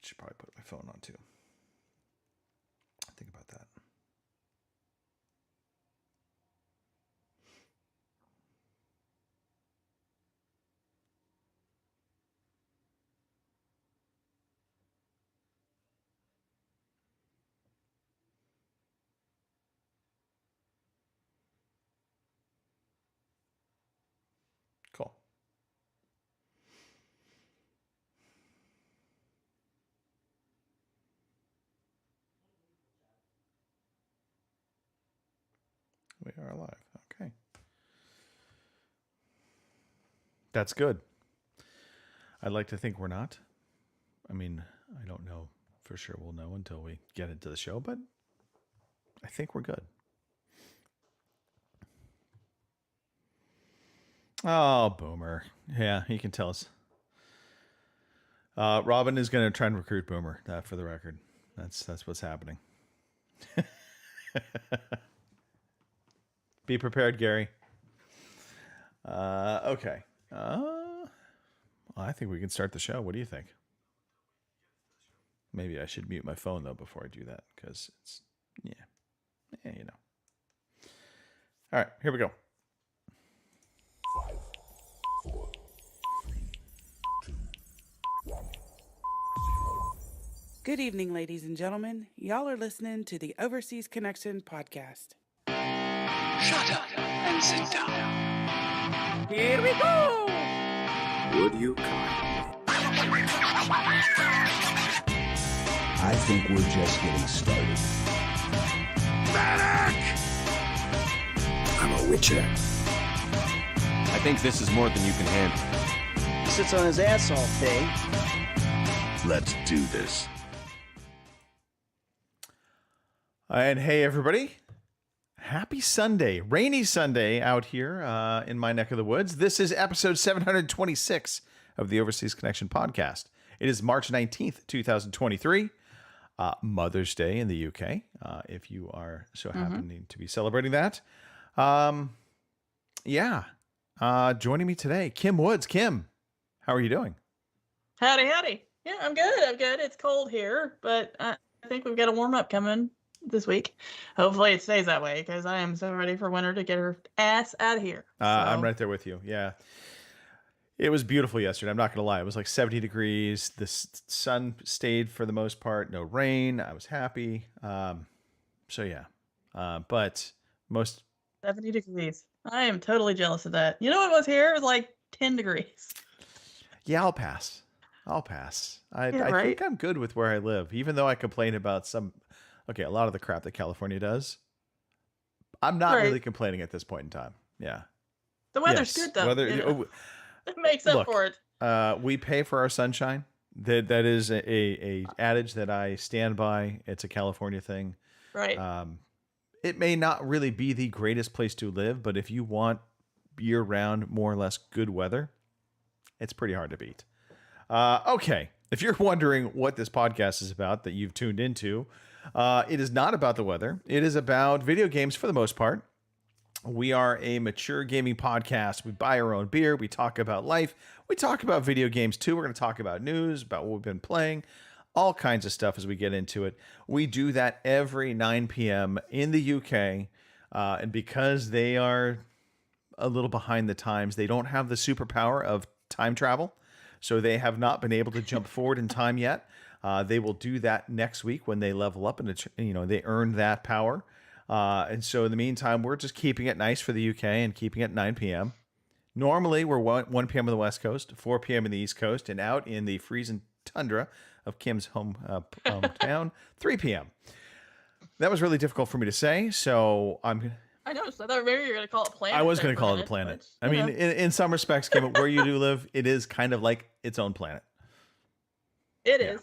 Should probably put my phone on too. Think about that. Cool. We are live. Okay. That's good. I'd like to think we're not. I mean, I don't know for sure. We'll know until we get into the show, but I think we're good. Oh, Boomer. Yeah, he can tell us. Robin is going to try and recruit Boomer, for the record. That's what's happening. Be prepared, Gary. Okay. I think we can start the show. What do you think? Maybe I should mute my phone, though, before I do that, because it's, yeah, you know. All right, here we go. 5, 4, 3, 2, 1, 0. Good evening, ladies and gentlemen. Y'all are listening to the Overseas Connection podcast. Shut up and sit down. Here we go! Would you kindly? I think we're just getting started. Medic! I'm a witcher. I think this is more than you can handle. He sits on his ass all day. Let's do this. And hey, everybody. Happy Sunday. Rainy Sunday out here in my neck of the woods. This is episode 726 of the Overseas Connection podcast. It is March 19th, 2023. Mother's Day in the UK, if you are so happening to be celebrating that. Joining me today, Kim Woods. Kim, how are you doing? Howdy. Yeah, I'm good. It's cold here, but I think we've got a warm up coming this week. Hopefully it stays that way because I am so ready for winter to get her ass out of here. I'm right there with you. Yeah. It was beautiful yesterday. I'm not going to lie. It was like 70 degrees. The sun stayed for the most part. No rain. I was happy. But most 70 degrees. I am totally jealous of that. You know what was here? It was like 10 degrees. Yeah, I'll pass. I think I'm good with where I live, even though I complain about a lot of the crap that California does. I'm not really complaining at this point in time. Yeah. The weather's good though. It makes up for it. We pay for our sunshine. That is a adage that I stand by. It's a California thing. Right. It may not really be the greatest place to live, but if you want year-round, more or less good weather, it's pretty hard to beat. Okay. If you're wondering what this podcast is about that you've tuned into, it is not about the weather. It is about video games for the most part. We are a mature gaming podcast. We buy our own beer. We talk about life. We talk about video games too. We're going to talk about news, about what we've been playing, all kinds of stuff as we get into it. We do that every 9 p.m. in the UK. And because they are a little behind the times, they don't have the superpower of time travel. So they have not been able to jump forward in time yet. They will do that next week when they level up and they earn that power. And so in the meantime, we're just keeping it nice for the UK and keeping it 9 p.m. Normally, we're 1 p.m. on the West Coast, 4 p.m. in the East Coast, and out in the freezing tundra of Kim's hometown, 3 p.m. That was really difficult for me to say, so I know, so I thought maybe you were going to call it planet. I was going to call it a planet. Which, I mean, in some respects, Kim, where you do live, it is kind of like its own planet. It is.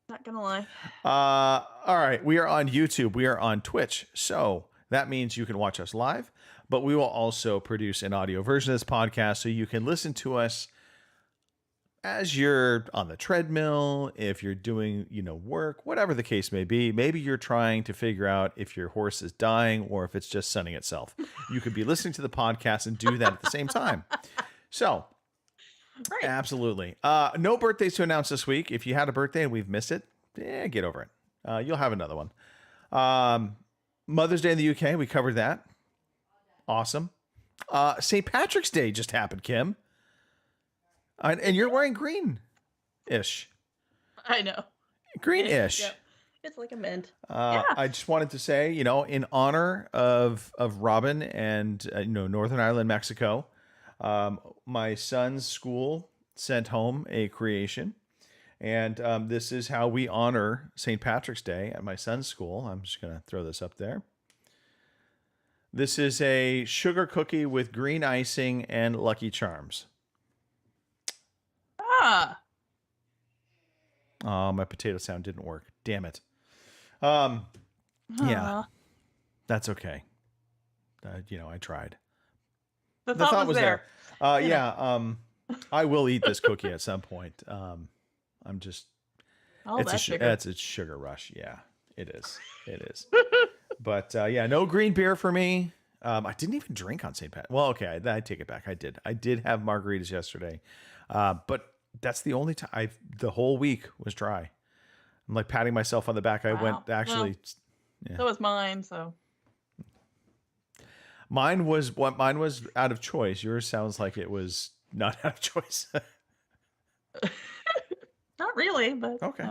Not gonna lie. All right. We are on YouTube. We are on Twitch. So that means you can watch us live, but we will also produce an audio version of this podcast so you can listen to us as you're on the treadmill, if you're doing, work, whatever the case may be. Maybe you're trying to figure out if your horse is dying or if it's just sunning itself. You could be listening to the podcast and do that at the same time. So Right. Absolutely. No birthdays to announce this week. If you had a birthday and we've missed it, get over it. You'll have another one. Mother's Day in the UK, we covered that. Awesome. St. Patrick's Day just happened, Kim. And you're wearing green-ish. I know. Green-ish. Yep. It's like a mint. I just wanted to say, in honor of Robin and Northern Ireland, Mexico, my son's school sent home a creation, and this is how we honor St. Patrick's Day at my son's school. I'm just gonna throw this up there. This is a sugar cookie with green icing and Lucky Charms. Ah. Oh, my potato sound didn't work. Damn it. Yeah, that's okay. I tried. The thought was there. Yeah. I will eat this cookie at some point. I'm just. Oh, it's a sugar rush. Yeah, it is. It is. But no green beer for me. I didn't even drink on St. Pat. Well, okay, I take it back. I did. I did have margaritas yesterday, but that's the only time. The whole week was dry. I'm like patting myself on the back. I went actually. So was mine. So. Mine was out of choice. Yours sounds like it was not out of choice. Not really, but okay.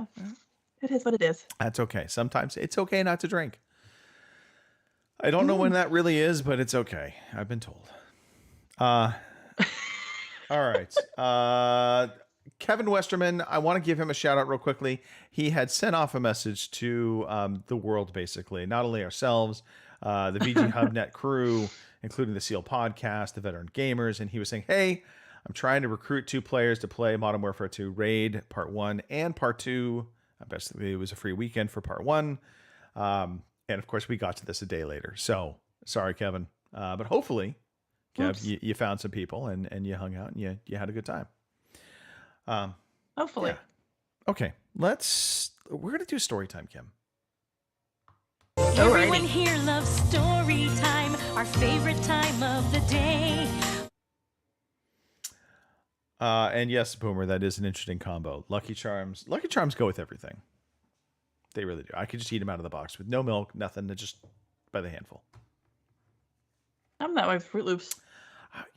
It is what it is. That's okay. Sometimes it's okay not to drink. I don't know when that really is, but it's okay. I've been told. All right. Kevin Westerman, I want to give him a shout out real quickly. He had sent off a message to the world, basically, not only ourselves, the VG HubNet crew, including the SEAL podcast, the veteran gamers. And he was saying, hey, I'm trying to recruit 2 players to play Modern Warfare 2 Raid Part 1 and Part 2. Basically, it was a free weekend for Part 1. And of course, we got to this a day later. So sorry, Kevin. But hopefully, Kev, you found some people and you hung out and you had a good time. Hopefully. Yeah. Okay, we're going to do story time, Kim. Everyone here loves story time, our favorite time of the day. And yes, Boomer, that is an interesting combo. Lucky Charms go with everything. They really do. I could just eat them out of the box with no milk, nothing, just by the handful. I'm that way with Fruit Loops.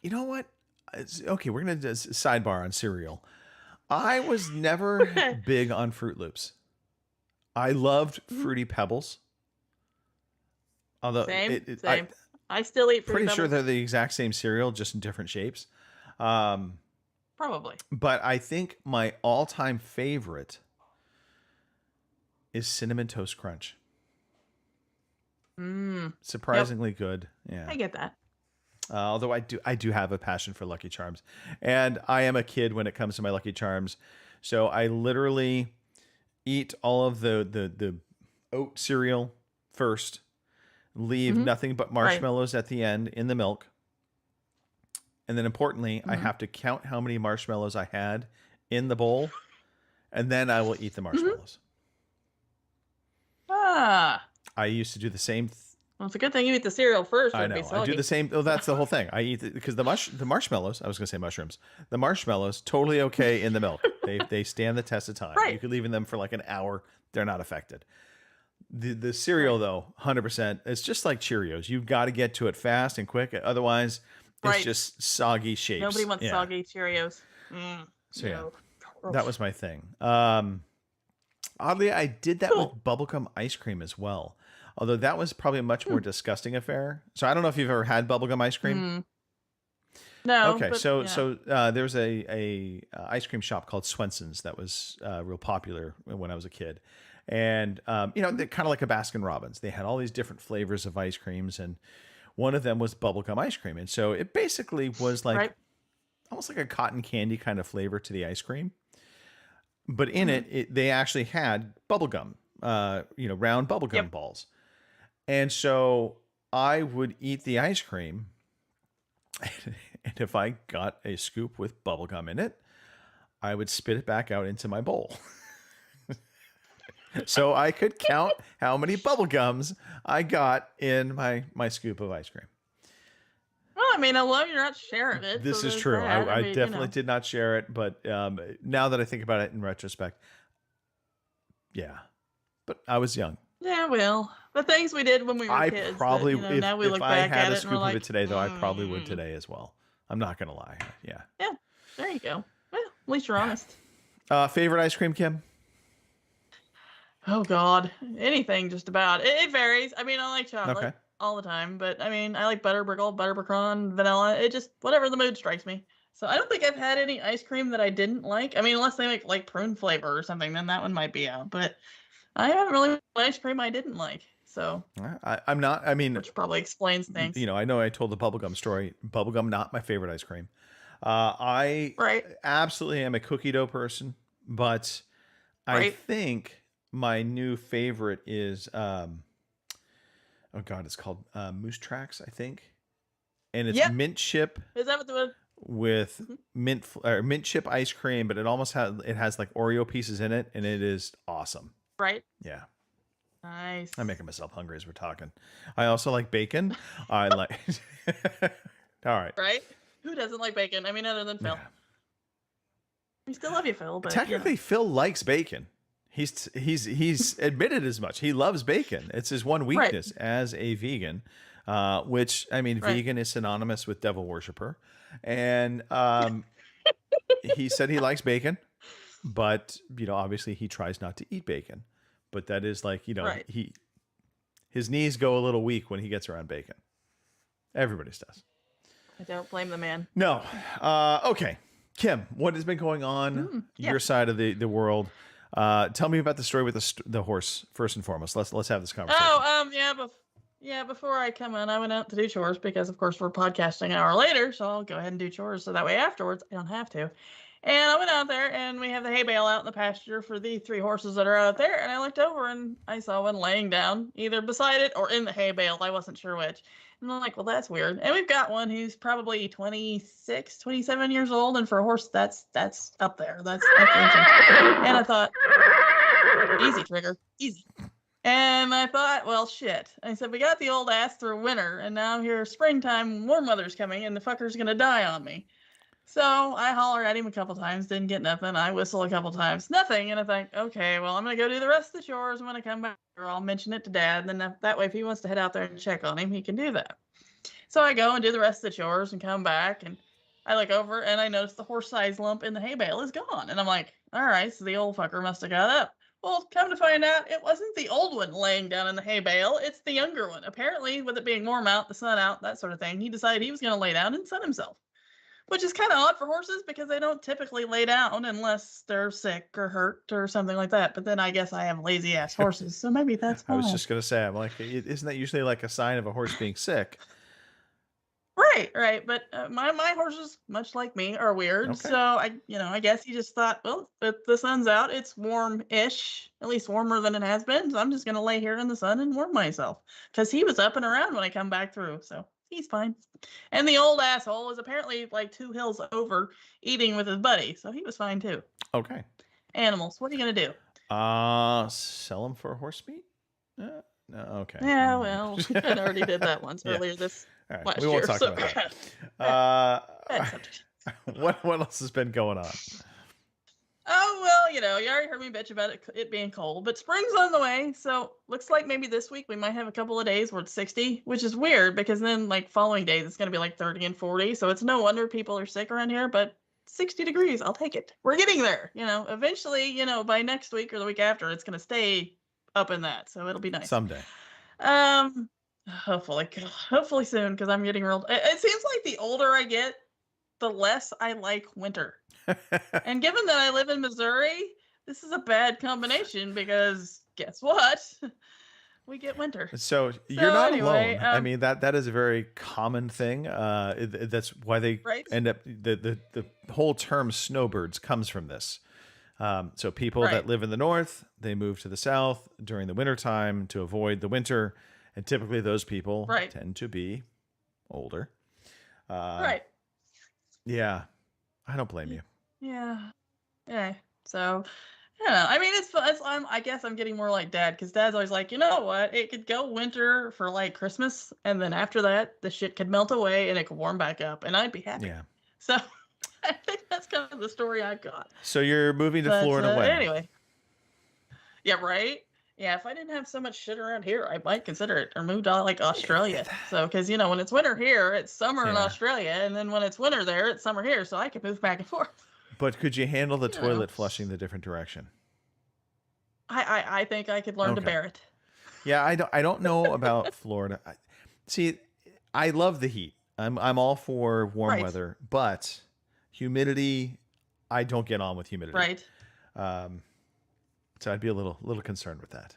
You know what? Okay, we're going to sidebar on cereal. I was never big on Fruit Loops. I loved Fruity Pebbles. Although Same. I still eat Fruity pretty Pebbles. sure they're the exact same cereal, just in different shapes. Probably. But I think my all-time favorite is Cinnamon Toast Crunch. Surprisingly good. Yeah, I get that. Although I do have a passion for Lucky Charms, and I am a kid when it comes to my Lucky Charms. So I literally eat all of the oat cereal first, leave nothing but marshmallows at the end in the milk. And then importantly, I have to count how many marshmallows I had in the bowl, and then I will eat the marshmallows. I used to do the same. Well, it's a good thing you eat the cereal first. I know. I do the same. Oh, that's the whole thing. I eat because the marshmallows. I was going to say mushrooms. The marshmallows totally okay in the milk. They stand the test of time. Right. You could leave them for like an hour. They're not affected. The cereal though, 100%. It's just like Cheerios. You've got to get to it fast and quick. Otherwise, it's just soggy shapes. Nobody wants soggy Cheerios. So yeah, that was my thing. Oddly, I did that with bubblegum ice cream as well. Although that was probably a much more disgusting affair. So I don't know if you've ever had bubblegum ice cream. No. Okay, but, so there was a ice cream shop called Swenson's that was real popular when I was a kid, and they're kind of like a Baskin Robbins. They had all these different flavors of ice creams, and one of them was bubblegum ice cream, and so it basically was like almost like a cotton candy kind of flavor to the ice cream, but in it they actually had bubblegum, round bubblegum balls. And so I would eat the ice cream, and if I got a scoop with bubblegum in it, I would spit it back out into my bowl. So I could count how many bubblegums I got in my scoop of ice cream. Well, I mean, I love you're not sharing it. This so is there's true. that. I mean, you definitely know. did not share it, but now that I think about it in retrospect, yeah. But I was young. Yeah, well, the things we did when we were I kids. probably, that, now we if look I back had at a it and we're scoop of like, it today, though, I probably would "Mm." today as well. I'm not gonna lie. Yeah. Yeah, there you go. Well, at least you're honest. Favorite ice cream, Kim? Oh God, anything just about. It varies. I mean, I like chocolate Okay. all the time, but I mean, I like butterbrickle, butter pecan, vanilla. It just whatever the mood strikes me. So I don't think I've had any ice cream that I didn't like. I mean, unless they make like prune flavor or something, then that one might be out. But I haven't really had ice cream I didn't like. So I'm not. I mean, which probably explains things. you know, I know I told the bubblegum story. Bubblegum, not my favorite ice cream. I Right. absolutely am a cookie dough person, but I Right. think my new favorite is oh God, it's called Moose Tracks, I think, and it's Yep. mint chip Is that what the with Mhm. mint chip ice cream, but it has like Oreo pieces in it, and it is awesome. right? Yeah, Nice. I'm making myself hungry as we're talking. I also like bacon. I like. All right. Right? Who doesn't like bacon? I mean, other than Phil. Yeah. We still love you, Phil. But Technically, Phil likes bacon. He's admitted as much. He loves bacon. It's his one weakness as a vegan, which I mean, Right. vegan is synonymous with devil worshiper, and he said he likes bacon, but you know, obviously, he tries not to eat bacon. But that is like, you know, Right. his knees go a little weak when he gets around bacon. Everybody's does. I don't blame the man. No. Okay. Kim, what has been going on yeah. your side of the world? Tell me about the story with the horse first and foremost. Let's have this conversation. Oh, yeah, before I come in, I went out to do chores because, of course, we're podcasting an hour later, so I'll go ahead and do chores so that way afterwards I don't have to. And I went out there, and we have the hay bale out in the pasture for the 3 horses that are out there, and I looked over, and I saw one laying down, either beside it or in the hay bale. I wasn't sure which. And I'm like, well, that's weird. And we've got one who's probably 26, 27 years old, and for a horse, that's up there. That's ancient. And I thought, easy, Trigger, easy. And I thought, well, shit. I said, we got the old ass through winter, and now here springtime, warm weather's coming, and the fucker's gonna die on me. So I hollered at him a couple times, didn't get nothing. I whistle a couple times, nothing. And I think, okay, well, I'm gonna go do the rest of the chores. When I come back, or I'll mention it to Dad. And then that way, if he wants to head out there and check on him, he can do that. So I go and do the rest of the chores and come back, and I look over and I notice the horse size lump in the hay bale is gone. And I'm like, all right, so the old fucker must have got up. Well, come to find out, it wasn't the old one laying down in the hay bale. It's the younger one. Apparently, with it being warm out, the sun out, that sort of thing, he decided he was going to lay down and sun himself. Which is kind of odd for horses because they don't typically lay down unless they're sick or hurt or something like that. But then I guess I have lazy ass horses, so maybe that's why. I was just gonna say, I'm like, isn't that usually like a sign of a horse being sick? Right. But my horses, much like me, are weird. Okay. So I guess he just thought, well, if the sun's out, it's warm-ish, at least warmer than it has been. So I'm just gonna lay here in the sun and warm myself because he was up and around when I come back through. So he's fine. And the old asshole was apparently like 2 hills over eating with his buddy. So he was fine too. Okay. Animals, what are you going to do? Sell them for horse meat? No, okay. Yeah, well, I already did that once Yeah. earlier this All right. last We won't year. talk So about that. bad subject. What else has been going on? Oh, well, you already heard me bitch about it being cold, but spring's on the way. So looks like maybe this week we might have a couple of days where it's 60, which is weird because then like following days it's going to be like 30 and 40. So it's no wonder people are sick around here, but 60 degrees, I'll take it. We're getting there. Eventually, by next week or the week after, it's going to stay up in that. So it'll be nice. Someday. Hopefully soon because I'm getting real. It seems like the older I get, the less I like winter. And given that I live in Missouri, this is a bad combination because guess what? We get winter. So you're not anyway, alone. I mean, that is a very common thing. That's why they Right. end up the whole term snowbirds comes from this. So people Right. that live in the north, they move to the south during the wintertime to avoid the winter, and typically those people Right. tend to be older. Right. Yeah, I don't blame you. Yeah. So, Yeah, I mean, I guess I'm getting more like Dad, because Dad's always like, you know what? It could go winter for like Christmas, and then after that, the shit could melt away and it could warm back up, and I'd be happy. Yeah. So I think that's kind of the story I've got. So you're moving to But Florida when? anyway, yeah, right. Yeah, if I didn't have so much shit around here, I might consider it, or move to like Australia. So, because when it's winter here, it's summer in Yeah. Australia, and then when it's winter there, it's summer here. So I could move back and forth. But could you handle the You know. toilet flushing the different direction? I think I could learn to Okay. bear it. Yeah, I don't know about Florida. See, I love the heat. I'm all for warm Right. weather, but humidity, I don't get on with humidity. Right. So I'd be a little concerned with that.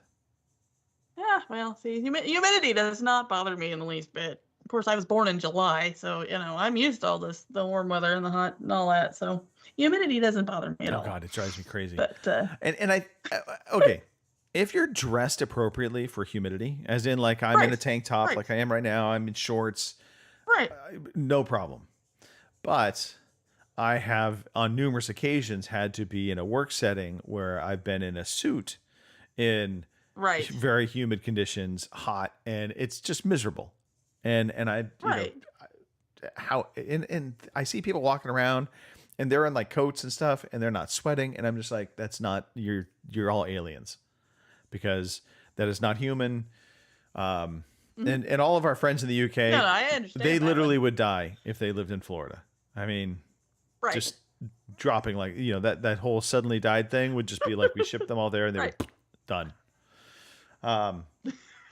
Yeah, well, see, humidity does not bother me in the least bit. Of course, I was born in July, so I'm used to all this, the warm weather and the hot and all that. So humidity doesn't bother me at Oh all. God, it drives me crazy. But And I okay, if you're dressed appropriately for humidity, as in like I'm in a Right, tank top, right. like I am right now, I'm in shorts, right, no problem. But I have on numerous occasions had to be in a work setting where I've been in a suit in right, very humid conditions, hot, and it's just miserable. And I right. and I see people walking around and they're in like coats and stuff and they're not sweating, and I'm just like, that's not, you're all aliens, because that is not human. And all of our friends in the UK, No, I understand. they that literally one. would die if they lived in Florida. I mean, right. just dropping like, that whole suddenly died thing would just be like, we shipped them all there and they Right. were done.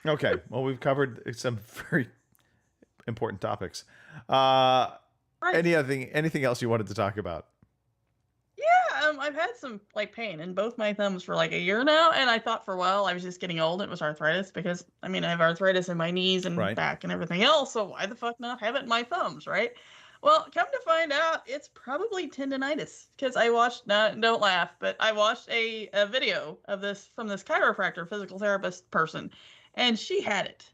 Okay. Well, we've covered some very important topics. Right. Anything else you wanted to talk about? Yeah, I've had some like pain in both my thumbs for like a year now, and I thought for a while I was just getting old. It was arthritis, because I have arthritis in my knees and Right. back and everything else. So why the fuck not have it in my thumbs, right? Well, come to find out, it's probably tendonitis, because I watched. Now, don't laugh, but I watched a video of this from this chiropractor, physical therapist person, and she had it.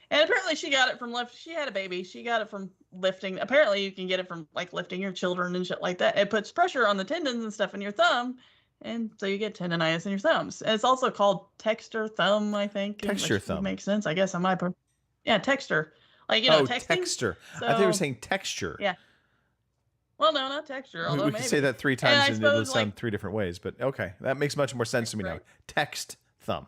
And apparently she got it from she had a baby. She got it from lifting. Apparently you can get it from like lifting your children and shit like that. It puts pressure on the tendons and stuff in your thumb. And so you get tendonitis in your thumbs. And it's also called texture thumb, I think. Texture which thumb. makes sense, I guess, on my part. Yeah, texture. Like, texting. texture. I thought you were So- saying texture. Yeah. Well, no, not texture. We Although could maybe. say that 3 And times I and it'll suppose, sound like- 3 different ways, but okay. That makes much more sense to me now. Right. Text thumb.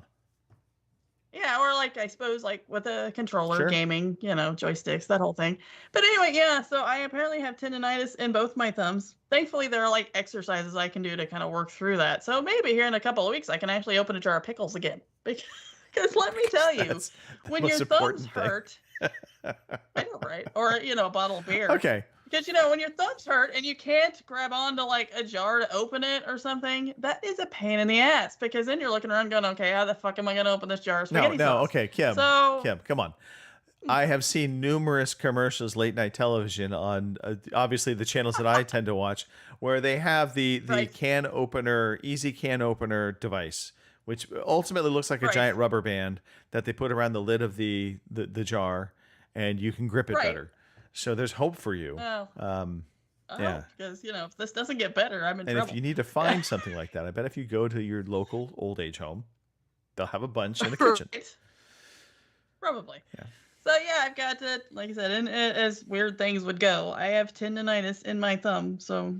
Yeah, or like I suppose like with a controller, Sure. gaming, joysticks, that whole thing. But anyway, yeah, so I apparently have tendonitis in both my thumbs. Thankfully, there are like exercises I can do to kind of work through that. So maybe here in a couple of weeks I can actually open a jar of pickles again. Because let me tell you, That's the when most your thumbs important thing. hurt, I know, right? Or a bottle of beer. Okay. Because when your thumbs hurt and you can't grab onto like a jar to open it or something, that is a pain in the ass. Because then you're looking around going, okay, how the fuck am I going to open this jar of No, spaghetti sauce? okay, Kim. So- Kim, come on. I have seen numerous commercials, late night television on obviously the channels that I tend to watch, where they have the Right. can opener, easy can opener device, which ultimately looks like a Right. giant rubber band that they put around the lid of the jar, and you can grip it Right. better. So there's hope for you. Oh. Yeah. Because, if this doesn't get better, I'm in And trouble. if you need to find something like that, I bet if you go to your local old age home, they'll have a bunch in the kitchen. Right. Probably. Yeah. So, yeah, I've got to, like I said, and as weird things would go, I have tendonitis in my thumb. So,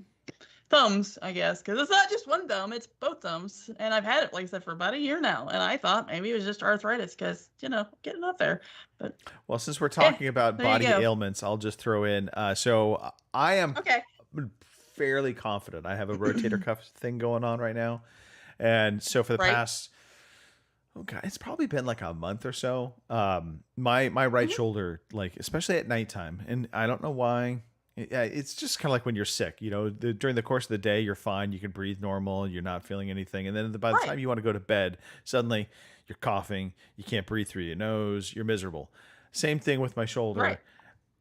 thumbs, I guess, because it's not just one thumb, it's both thumbs. And I've had it, like I said, for about a year now. And I thought maybe it was just arthritis because, getting up there. But, Well, since we're talking about there you body go. ailments, I'll just throw in. So I am okay. fairly confident I have a rotator cuff thing going on right now, and so for the Right. past, it's probably been like a month or so. My right shoulder, like especially at nighttime, and I don't know why. It's just kind of like when you're sick, during the course of the day, you're fine. You can breathe normal. You're not feeling anything. And then by the Right. time you want to go to bed, suddenly you're coughing. You can't breathe through your nose. You're miserable. Same thing with my shoulder. Right.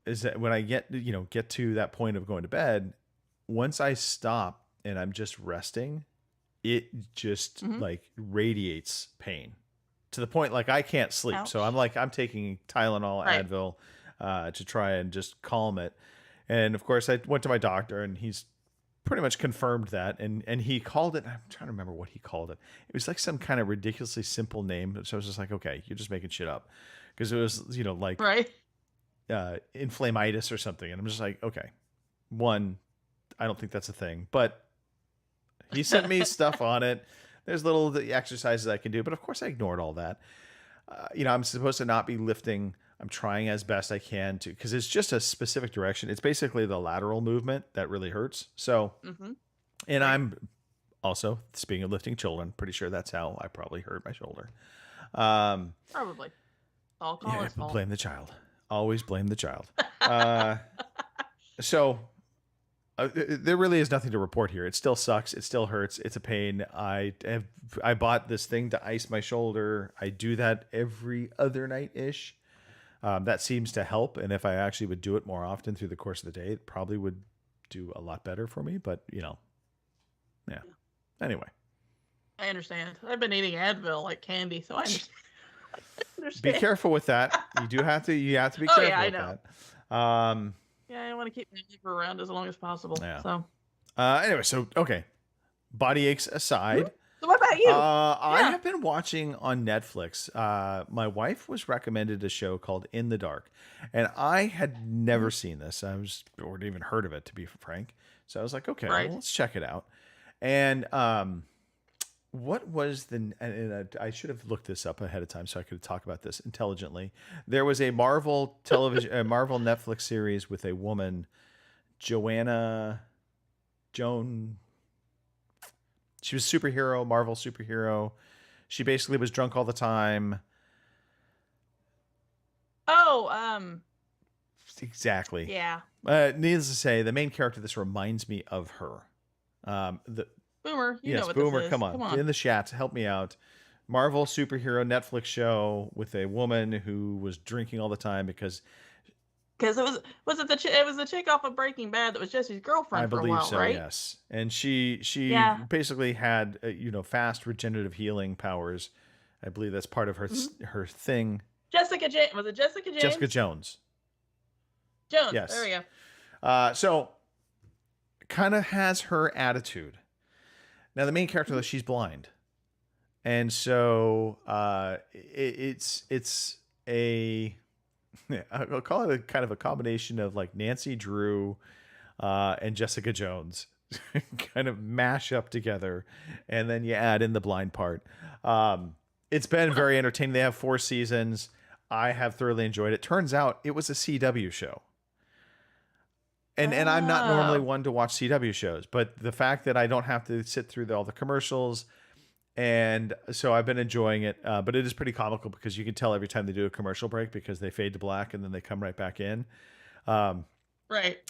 Is that when I get to that point of going to bed, once I stop and I'm just resting, it just like radiates pain to the point like I can't sleep. So I'm taking Tylenol, Right. Advil to try and just calm it. And of course I went to my doctor and he's pretty much confirmed that, and he called it. I'm trying to remember what he called it. It was like some kind of ridiculously simple name. So I was just like, okay, you're just making shit up, because it was like Right. inflamitis or something, and I'm just like, okay, one, I don't think that's a thing, but he sent me stuff on it. There's little exercises I can do, but of course I ignored all that. I'm supposed to not be lifting. I'm trying as best I can to, because it's just a specific direction. It's basically the lateral movement that really hurts. So, and I'm also, speaking of lifting children, pretty sure that's how I probably hurt my shoulder. Probably. All Colin's fault. Blame the child. Always blame the child. So there really is nothing to report here. It still sucks. It still hurts. It's a pain. I bought this thing to ice my shoulder. I do that every other night ish. That seems to help. And if I actually would do it more often through the course of the day, it probably would do a lot better for me. But yeah. Anyway. I understand. I've been eating Advil like candy, so I understand. Be careful with that. You have to be careful with that. Yeah, I want to keep my liver around as long as possible. Yeah. So. Anyway, okay. Body aches aside. So what about you? I have been watching on Netflix. My wife was recommended a show called In the Dark, and I had never seen this. Or even heard of it, to be frank. So I was like, okay, well, let's check it out. And what was and I should have looked this up ahead of time so I could talk about this intelligently. There was a Marvel Marvel Netflix series with a woman, Joan. She was a superhero, Marvel superhero. She basically was drunk all the time. Oh, exactly. Yeah. Needless to say, the main character of this reminds me of her. Boomer, you know what Boomer, this is. come on. In the chat, help me out. Marvel superhero Netflix show with a woman who was drinking all the time because it was the chick off of Breaking Bad that was Jesse's girlfriend for a while, I believe so, right? yes. And she basically had fast regenerative healing powers. I believe that's part of her her thing. Jessica James, was it Jessica James? Jessica Jones. Yes. There we go. So kind of has her attitude. Now the main character, though, she's blind, and so it's I'll call it a kind of a combination of like Nancy Drew and Jessica Jones kind of mash up together, and then you add in the blind part. It's been very entertaining. They have 4 seasons. I have thoroughly enjoyed it. Turns out it was a CW show. And I'm not normally one to watch CW shows, but the fact that I don't have to sit through all the commercials, and so I've been enjoying it. But it is pretty comical because you can tell every time they do a commercial break because they fade to black and then they come right back in. Right.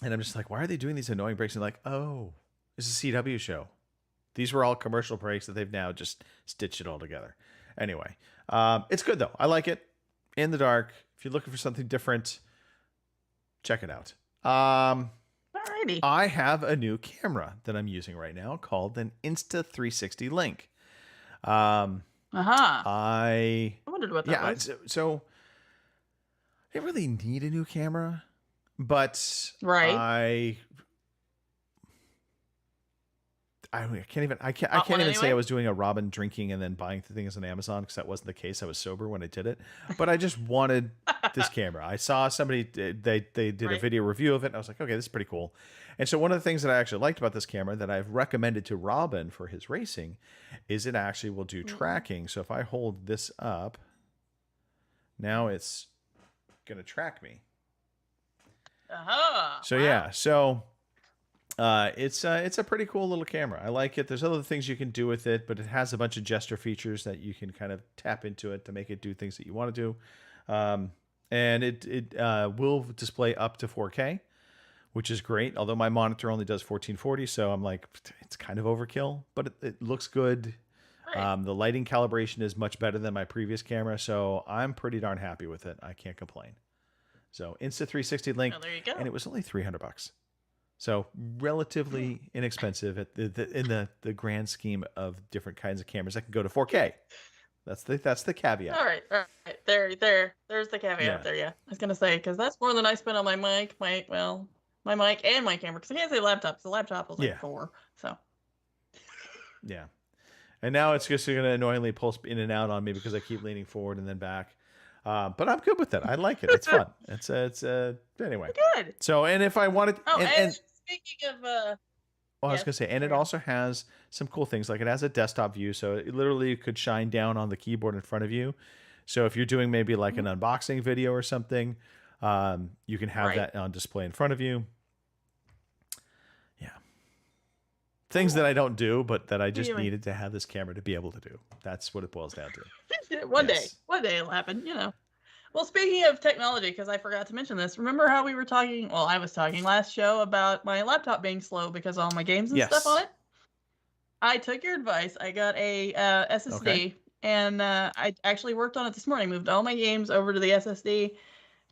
And I'm just like, why are they doing these annoying breaks? And like, oh, it's a CW show. These were all commercial breaks that they've now just stitched it all together. Anyway, it's good though. I like it. In the Dark. If you're looking for something different, check it out. Alrighty. I have a new camera that I'm using right now called an Insta360 Link. I wondered what that was. So I didn't really need a new camera, but right. I can't even say I was doing a Robin drinking and then buying the things on Amazon because that wasn't the case. I was sober when I did it, but I just wanted this camera. I saw somebody, they did a video review of it, and I was like, okay, this is pretty cool. And so one of the things that I actually liked about this camera that I've recommended to Robin for his racing is it actually will do tracking. So if I hold this up, now it's going to track me. It's a pretty cool little camera. I like it. There's other things you can do with it, but it has a bunch of gesture features that you can kind of tap into it to make it do things that you want to do. And it will display up to 4K, which is great. Although my monitor only does 1440, so I'm like, it's kind of overkill, but it looks good. Right. The lighting calibration is much better than my previous camera, so I'm pretty darn happy with it. I can't complain. So Insta360 Link, there you go. And it was only $300. So relatively inexpensive in the grand scheme of different kinds of cameras that can go to 4K. That's the caveat. All right. There's the caveat there. Yeah, I was gonna say because that's more than I spent on my mic. My my mic and my camera, because I can't say laptop. The laptop was like Yeah. 4. So Yeah. And now it's just going to annoyingly pulse in and out on me because I keep leaning forward and then back. But I'm good with that. I like it. It's fun. It's anyway. good. So, and if I wanted, Oh, and, and speaking of I was yes, going to say, and it carry on. also has some cool things. Like it has a desktop view, so it literally could shine down on the keyboard in front of you. So if you're doing maybe like an unboxing video or something, you can have Right. that on display in front of you. Yeah. Things that I don't do, but that I just Really? needed to have this camera to be able to do. That's what it boils down to. One Yes. day it'll happen, you know. Well, speaking of technology, because I forgot to mention this, remember how we were talking? Well, I was talking last show about my laptop being slow because of all my games and stuff on Yes. it. I took your advice. I got a SSD, Okay. and I actually worked on it this morning. Moved all my games over to the SSD,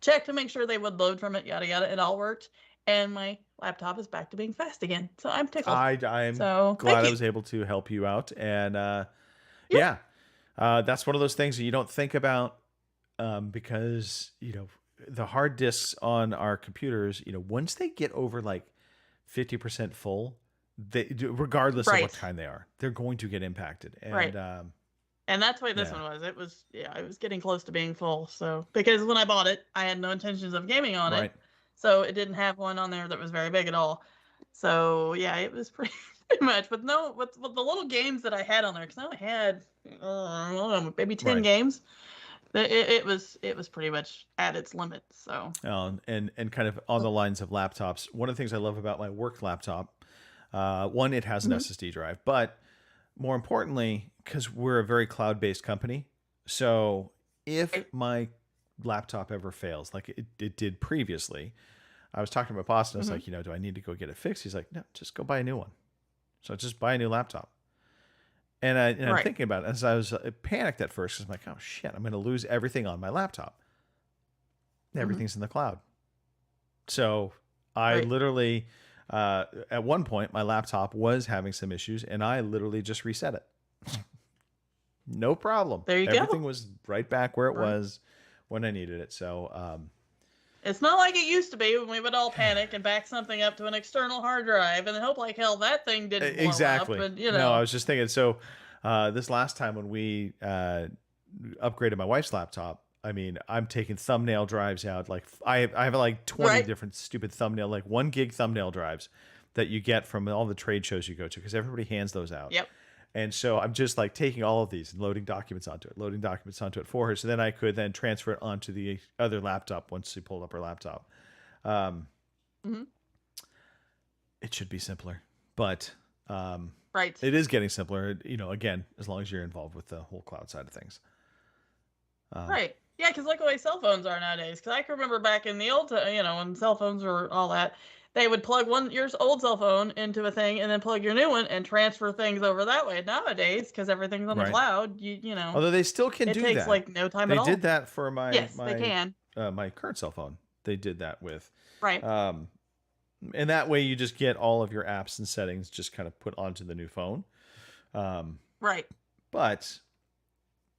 checked to make sure they would load from it. Yada yada. It all worked, and my laptop is back to being fast again. So I'm tickled. I'm So glad thank I you. was able to help you out. And Yeah. that's one of those things that you don't think about because, the hard disks on our computers, once they get over like 50% full, regardless of what Right. kind they are, they're going to get impacted. And Right. And that's why this Yeah. one was. It was getting close to being full. So because when I bought it, I had no intentions of gaming on right. it, so it didn't have one on there that was very big at all. So yeah, it was pretty much. With the little games that I had on there, because I only had I don't know, maybe 10 Right. games. It was pretty much at its limit. So And kind of on the lines of laptops, one of the things I love about my work laptop, one, it has an SSD drive, but more importantly, because we're a very cloud-based company, so if my laptop ever fails, like it did previously, I was talking to my boss and I was like, do I need to go get it fixed? He's like, no, just go buy a new one. So just buy a new laptop. And I'm Right. thinking about it as I was panicked at first because I'm like, oh shit, I'm going to lose everything on my laptop. Everything's in the cloud. So I Right. literally, at one point, my laptop was having some issues and I literally just reset it. No problem. There you go. Everything was right back where it Right. was when I needed it. So, it's not like it used to be when we would all panic and back something up to an external hard drive and hope like hell that thing didn't blow exactly. up. And, No, I was just thinking. So, this last time when we upgraded my wife's laptop, I mean, I'm taking thumbnail drives out. Like I have like 20 Right. different stupid thumbnail, like 1 gig thumbnail drives that you get from all the trade shows you go to because everybody hands those out. Yep. And so I'm just like taking all of these and loading documents onto it for her. So then I could then transfer it onto the other laptop once she pulled up her laptop. It should be simpler, but Right. it is getting simpler, again, as long as you're involved with the whole cloud side of things. Right. Yeah, because look the way cell phones are nowadays. Because I can remember back in the old, when cell phones were all that, they would plug your old cell phone into a thing and then plug your new one and transfer things over that way. Nowadays, because everything's on the Right. cloud, you know, Although they still can it do takes that. like no time They at all. did that for my Yes, they can. my current cell phone. They did that with, Right. and that way you just get all of your apps and settings just kind of put onto the new phone. Right. But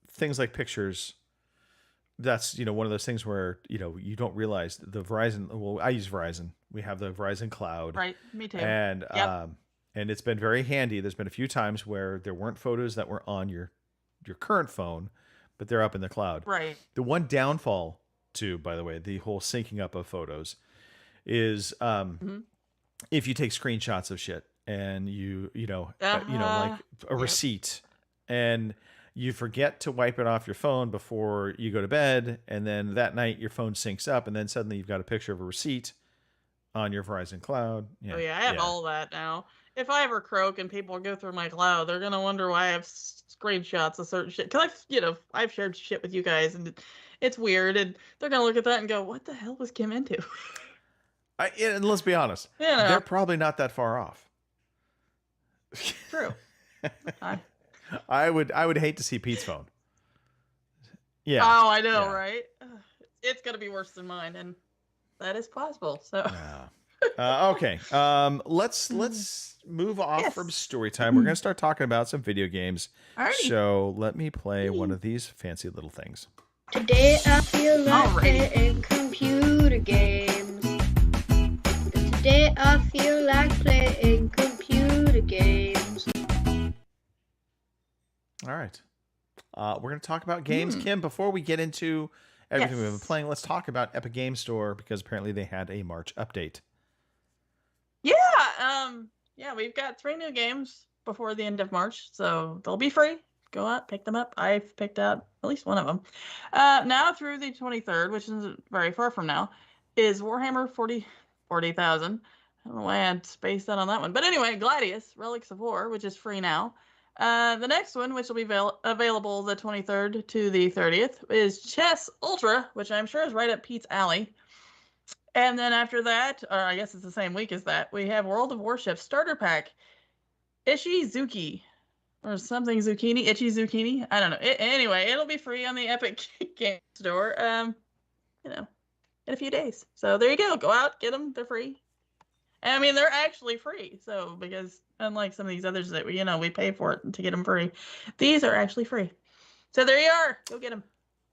things like pictures, that's one of those things where you don't realize the Verizon. Well, I use Verizon. We have the Verizon Cloud, Right. Me too. and Yep. and it's been very handy. There's been a few times where there weren't photos that were on your current phone, but they're up in the cloud. Right. The one downfall to, by the way, the whole syncing up of photos is if you take screenshots of shit and you like a receipt and you forget to wipe it off your phone before you go to bed, and then that night your phone syncs up, and then suddenly you've got a picture of a receipt on your Verizon Cloud. Oh yeah, I have all that now. If I ever croak and people go through my cloud, they're gonna wonder why I have screenshots of certain shit. Cause I've shared shit with you guys, and it's weird, and they're gonna look at that and go, "What the hell was Kim into?" And let's be honest, You know. they're probably not that far off. True. I would hate to see Pete's phone. Yeah. Oh, I know, Yeah. right? It's gonna be worse than mine, and that is possible. So. Okay. Let's move off Yes. from story time. We're gonna start talking about some video games. Alrighty. So let me play one of these fancy little things. Today I feel like Alrighty. playing computer games. Today I feel like playing computer games. All right. We're going to talk about games. Kim, before we get into everything we've been playing, let's talk about Epic Game Store because apparently they had a March update. Yeah, we've got 3 new games before the end of March, so they'll be free. Go out, pick them up. I've picked out at least one of them. Now through the 23rd, which isn't very far from now, is Warhammer 40,000. I don't know why I had spaced out on that one. But anyway, Gladius, Relics of War, which is free now. The next one, which will be available the 23rd to the 30th, is Chess Ultra, which I'm sure is right up Pete's alley. And then after that, or I guess it's the same week as that, we have World of Warships Starter Pack, Ishizuki, or something Zucchini, Itchy Zucchini. I don't know. Anyway, it'll be free on the Epic Game Store, in a few days. So there you go. Go out, get them. They're free. And I mean, they're actually free. So because unlike some of these others that we pay for it to get them free, these are actually free. So there you are. Go get them.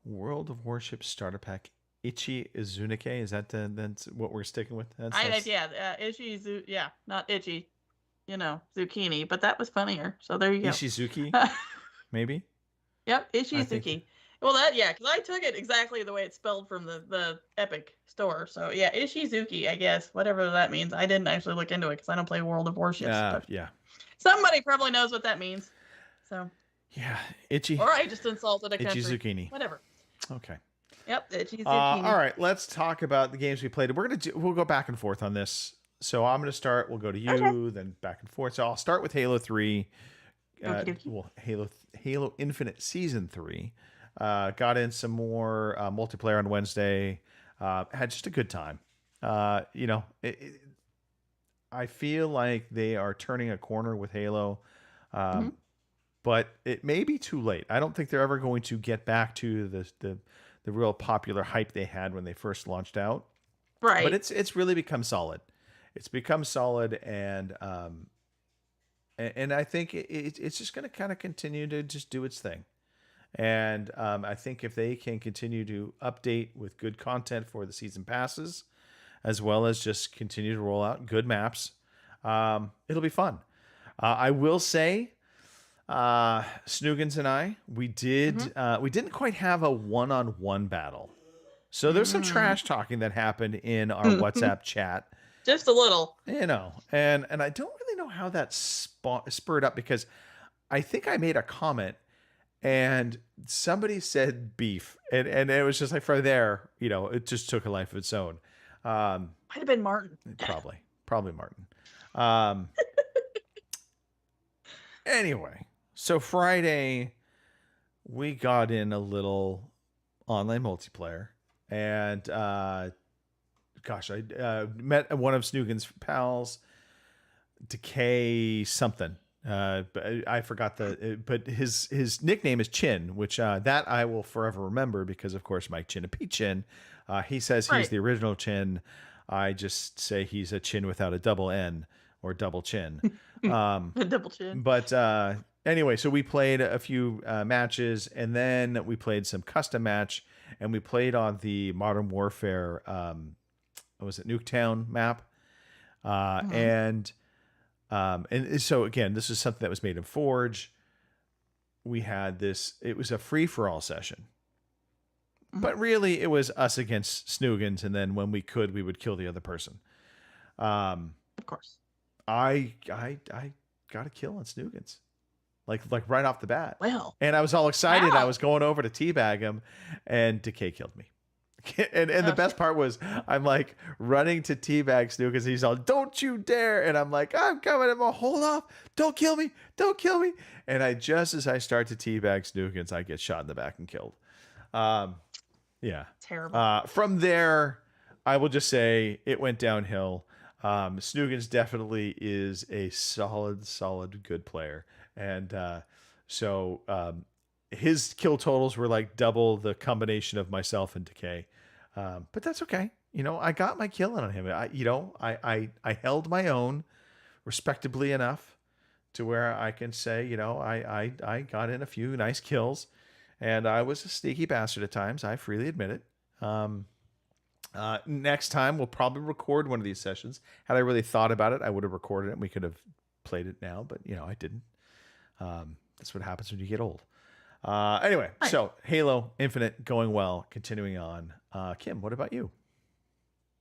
World of Warships Starter Pack. Ichi Izunike, is that that's what we're sticking with? Ichi, not Itchy, zucchini, but that was funnier. So there you go. Ishizuki, maybe. Yep, Ishizuki. Well, because I took it exactly the way it's spelled from the Epic store. So yeah, Ishizuki, I guess, whatever that means. I didn't actually look into it because I don't play World of Warships. Yeah. Somebody probably knows what that means. So. Yeah, Itchy. Or I just insulted a country. Itchy Zucchini. Whatever. Okay. Yep, Itchy Zucchini. All right, let's talk about the games we played. We'll go back and forth on this. So I'm going to start. We'll go to you, then back and forth. So I'll start with Halo 3. Halo Infinite Season 3. Got in some more multiplayer on Wednesday. Had just a good time. I feel like they are turning a corner with Halo, but it may be too late. I don't think they're ever going to get back to the real popular hype they had when they first launched out. Right. But it's really become solid. It's become solid, and I think it's just going to kind of continue to just do its thing. And I think if they can continue to update with good content for the season passes, as well as just continue to roll out good maps, it'll be fun. I will say, Snoogans and I, we didn't quite have a one-on-one battle. So there's some trash talking that happened in our WhatsApp chat. Just a little. And I don't really know how that spurred up, because I think I made a comment and somebody said beef, and it was just like from there, it just took a life of its own. Might have been Martin. Probably Martin. Anyway, so Friday we got in a little online multiplayer, and I met one of Snoogan's pals, Decay something. But I forgot but his nickname is Chin, which that I will forever remember, because of course Mike Chin and Pete Chin. He says he's the original Chin. I just say he's a chin without a double N, or double chin. Double chin. But anyway, so we played a few matches, and then we played some custom match, and we played on the Modern Warfare, was it Nuketown map? And so again, this is something that was made in Forge. We had this, it was a free for all session, but really it was us against Snoogans. And then when we could, we would kill the other person. Of course. I got a kill on Snoogans, like right off the bat. Well, and I was all excited. Wow. I was going over to teabag him, and Decay killed me. And the best part was, I'm like running to teabag Snook, because he's all, "Don't you dare!" And I'm like, "I'm coming." I'm all, "Hold off! Don't kill me! Don't kill me!" And as I start to teabag Snookins, I get shot in the back and killed. Yeah, terrible. From there, I will just say it went downhill. Snoogans definitely is a solid, good player, and so his kill totals were like double the combination of myself and Decay. But that's okay. I got my kill on him. I held my own respectably enough to where I can say, I got in a few nice kills, and I was a sneaky bastard at times. I freely admit it. Next time, we'll probably record one of these sessions. Had I really thought about it, I would have recorded it and we could have played it now, but I didn't. That's what happens when you get old. Anyway, so Halo Infinite going well, continuing on. Kim, what about you?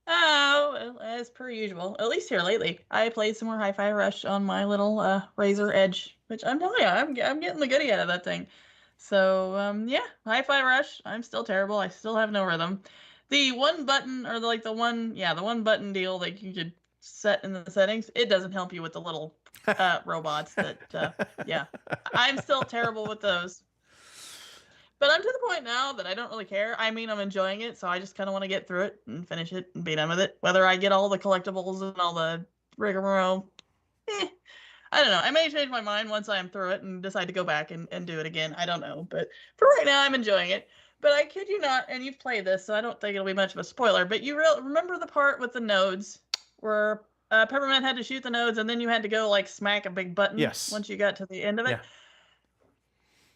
Oh, as per usual, at least here lately, I played some more Hi-Fi Rush on my little Razer Edge, which I'm telling you, I'm getting the goodie out of that thing. So yeah, Hi-Fi Rush. I'm still terrible. I still have no rhythm. The one button or the one button deal that you could set in the settings, it doesn't help you with the little robots. Yeah, I'm still terrible with those. But I'm to the point now that I don't really care. I mean, I'm enjoying it, so I just kind of want to get through it and finish it and be done with it. Whether I get all the collectibles and all the rigmarole, I don't know. I may change my mind once I'm through it and decide to go back and do it again. I don't know. But for right now, I'm enjoying it. But I kid you not, and you've played this, so I don't think it'll be much of a spoiler, but you remember the part with the nodes where Peppermint had to shoot the nodes and then you had to go like smack a big button once you got to the end of it? Yeah.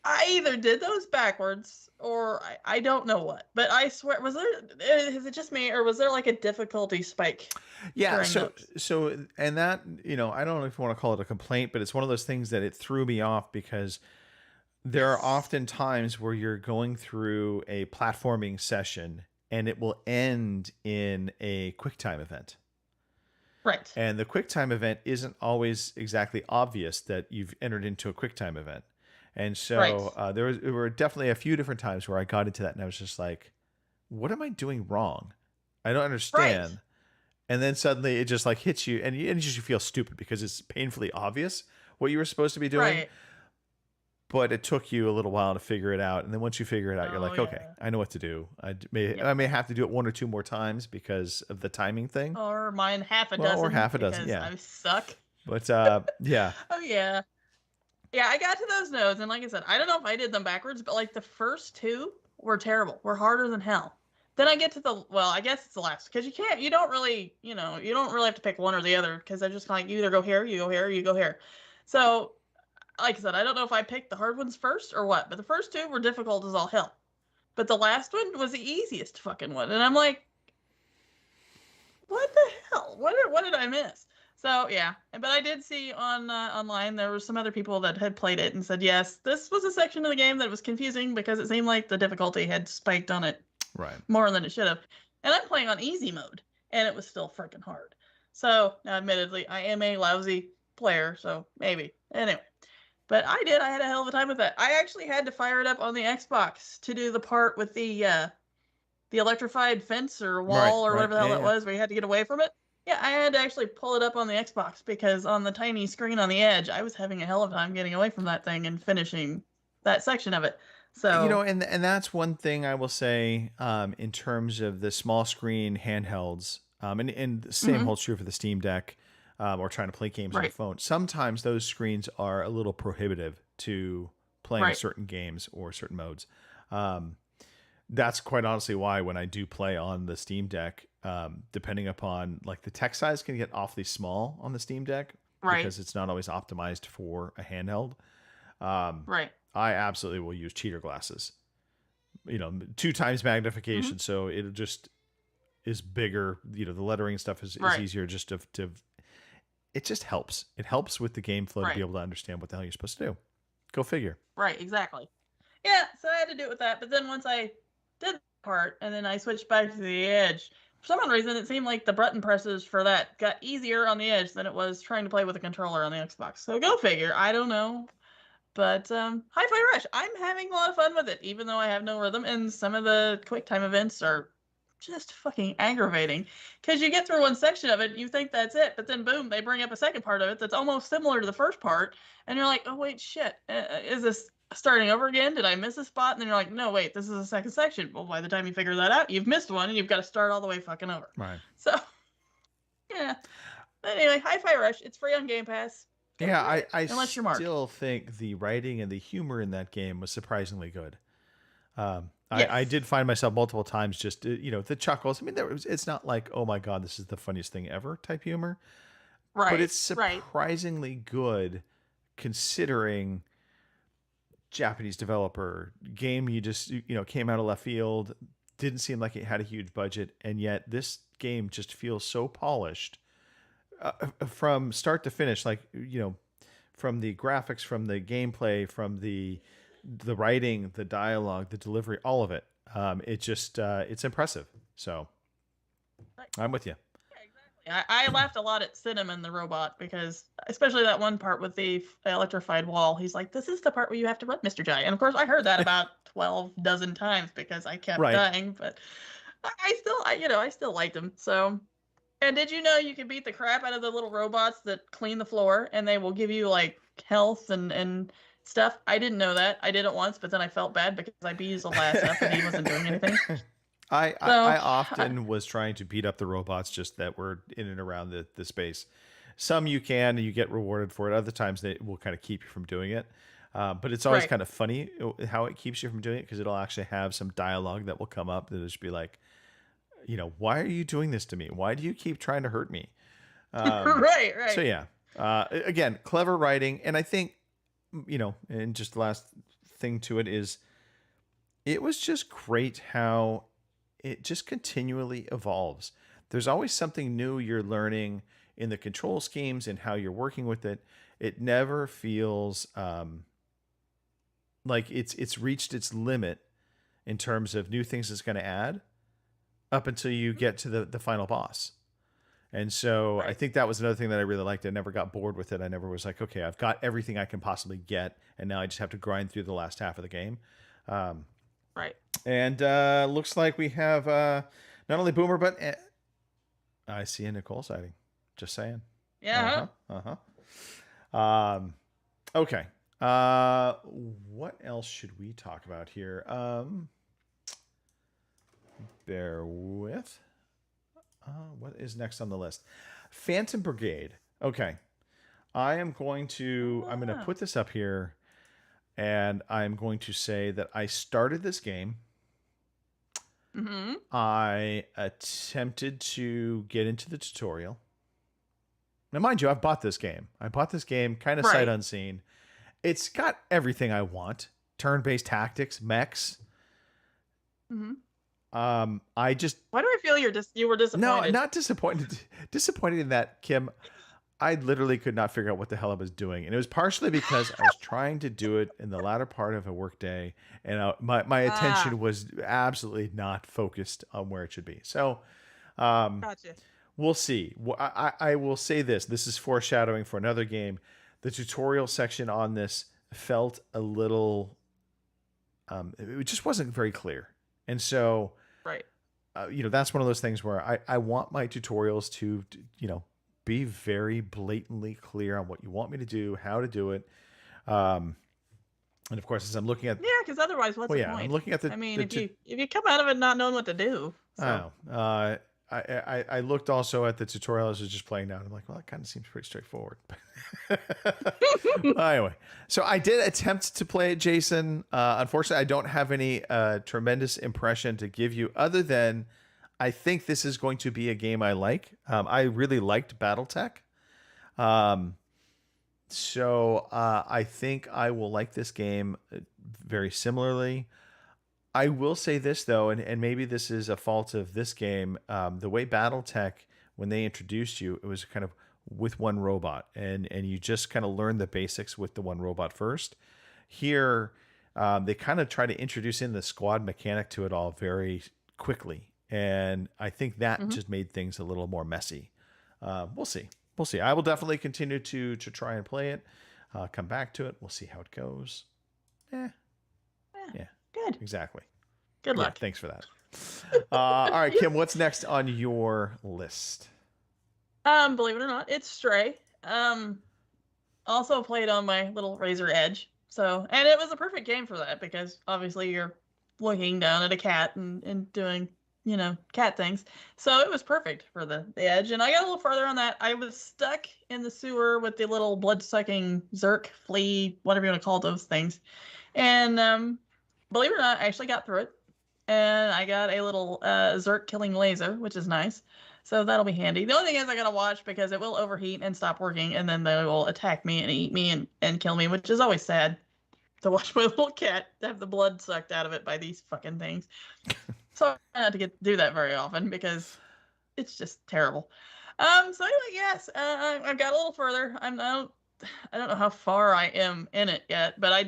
I either did those backwards or I don't know what, but I swear, is it just me or was there like a difficulty spike? Yeah. So, and that, I don't know if you want to call it a complaint, but it's one of those things that it threw me off because there are often times where you're going through a platforming session and it will end in a QuickTime event. Right. And the QuickTime event isn't always exactly obvious that you've entered into a QuickTime event. And so there were definitely a few different times where I got into that and I was just like, what am I doing wrong? I don't understand. Right. And then suddenly it just like hits you and you just feel stupid because it's painfully obvious what you were supposed to be doing. Right. But it took you a little while to figure it out. And then once you figure it out, you're like, okay, I know what to do. I may have to do it one or two more times because of the timing thing. Or mine half a dozen. Or half a dozen, yeah. I suck. But yeah. Oh, yeah. Yeah, I got to those nodes. And like I said, I don't know if I did them backwards, but like the first two were terrible. Were harder than hell. Then I get to I guess it's the last. Because you don't really have to pick one or the other. Because they're just like, you either go here, you go here, you go here. So like I said, I don't know if I picked the hard ones first or what, but the first two were difficult as all hell. But the last one was the easiest fucking one. And I'm like, what the hell? What did I miss? So, yeah. But I did see online there were some other people that had played it and said, yes, this was a section of the game that was confusing because it seemed like the difficulty had spiked on it more than it should have. And I'm playing on easy mode, and it was still freaking hard. So, now, admittedly, I am a lousy player, so maybe. Anyway. But I had a hell of a time with that. I actually had to fire it up on the Xbox to do the part with the electrified fence or wall or whatever the hell it was where you had to get away from it. Yeah, I had to actually pull it up on the Xbox because on the tiny screen on the edge, I was having a hell of a time getting away from that thing and finishing that section of it. So and that's one thing I will say in terms of the small screen handhelds, and the same holds true for the Steam Deck. Or trying to play games on the phone. Sometimes those screens are a little prohibitive to playing certain games or certain modes. That's quite honestly why when I do play on the Steam Deck, depending upon like the text size can get awfully small on the Steam Deck because it's not always optimized for a handheld. I absolutely will use cheater glasses. 2 times magnification, so it just is bigger. The lettering and stuff is easier just to it just helps. It helps with the game flow to be able to understand what the hell you're supposed to do. Go figure. Right, exactly. Yeah, so I had to do it with that. But then once I did that part and then I switched back to the edge, for some reason it seemed like the button presses for that got easier on the edge than it was trying to play with a controller on the Xbox. So go figure. I don't know. But Hi-Fi Rush, I'm having a lot of fun with it, even though I have no rhythm. And some of the QuickTime events are just fucking aggravating because you get through one section of it and you think that's it, but then boom, they bring up a second part of it that's almost similar to the first part and you're like, oh wait, shit, is this starting over again? Did I miss a spot? And then you're like, no, wait, this is a second section. Well, by the time you figure that out, you've missed one and you've got to start all the way fucking over. Right. So yeah, but anyway, Hi-Fi Rush, it's free on Game Pass. Yeah, I still think the writing and the humor in that game was surprisingly good. Yes. I did find myself multiple times just, the chuckles. I mean, it's not like, oh my God, this is the funniest thing ever type humor. Right. But it's surprisingly good considering Japanese developer game you just, came out of left field, didn't seem like it had a huge budget, and yet this game just feels so polished from start to finish. Like, from the graphics, from the gameplay, from the writing, the dialogue, the delivery, all of it. It just it's impressive. So I'm with you. I laughed a lot at Cinnamon the robot, because especially that one part with the electrified wall. He's like, "This is the part where you have to run, Mr. Jai." And of course, I heard that about 12 dozen times because I kept dying. But I still liked him. So, and did you know you can beat the crap out of the little robots that clean the floor, and they will give you like health and stuff? I didn't know that. I did it once, but then I felt bad because I beat his little ass up and he wasn't doing anything. I often was trying to beat up the robots just that were in and around the space. Some you can, and you get rewarded for it. Other times they will kind of keep you from doing it. But it's always kind of funny how it keeps you from doing it, because it'll actually have some dialogue that will come up that'll just be like, why are you doing this to me? Why do you keep trying to hurt me? Right. So yeah, again, clever writing. And I think, and just the last thing to it is, it was just great how it just continually evolves. There's always something new you're learning in the control schemes and how you're working with it. It never feels like it's reached its limit in terms of new things it's going to add up until you get to the final boss. And so I think that was another thing that I really liked. I never got bored with it. I never was like, okay, I've got everything I can possibly get, and now I just have to grind through the last half of the game. Right. And looks like we have not only Boomer, but I see a Nicole sighting. Just saying. Yeah. Okay. What else should we talk about here? Bear with. What is next on the list? Phantom Brigade. Okay. I'm going to put this up here, and I'm going to say that I started this game. Mm-hmm. I attempted to get into the tutorial. Now, mind you, I've bought this game. I bought this game kind of sight unseen. It's got everything I want. Turn-based tactics, mechs. Mm-hmm. I just... Why do I feel you were disappointed? No, not disappointed. Disappointed in that, Kim, I literally could not figure out what the hell I was doing. And it was partially because I was trying to do it in the latter part of a work day, and my attention was absolutely not focused on where it should be. So, gotcha. We'll see. I will say this. This is foreshadowing for another game. The tutorial section on this felt a little... it just wasn't very clear. And so... Right. That's one of those things where I want my tutorials to, be very blatantly clear on what you want me to do, how to do it. And of course, as I'm looking at... Yeah, because otherwise, what's the point? I'm looking at the... I mean, if you come out of it not knowing what to do. So. I looked also at the tutorial as I was just playing now. And I'm like, well, that kind of seems pretty straightforward. Anyway, so I did attempt to play it, Jason. Unfortunately, I don't have any tremendous impression to give you other than I think this is going to be a game I like. I really liked BattleTech. So I think I will like this game very similarly. I will say this, though, and maybe this is a fault of this game. The way BattleTech, when they introduced you, it was kind of with one robot, and you just kind of learn the basics with the one robot first. Here, they kind of try to introduce in the squad mechanic to it all very quickly, and I think that just made things a little more messy. We'll see. I will definitely continue to try and play it, come back to it. We'll see how it goes. Yeah. Good. Exactly. Good luck. Yeah, thanks for that. All right, Kim, what's next on your list? Believe it or not, it's Stray. Also played on my little Razer Edge. And it was a perfect game for that, because obviously you're looking down at a cat and doing, cat things. So it was perfect for the Edge. And I got a little further on that. I was stuck in the sewer with the little blood-sucking Zerk, flea, whatever you want to call those things. And believe it or not, I actually got through it. And I got a little Zerk killing laser, which is nice. So that'll be handy. The only thing is I gotta watch, because it will overheat and stop working, and then they will attack me and eat me and kill me, which is always sad to watch my little cat have the blood sucked out of it by these fucking things. So I try not to do that very often because it's just terrible. So anyway, yes, I've got a little further. I don't know how far I am in it yet, but I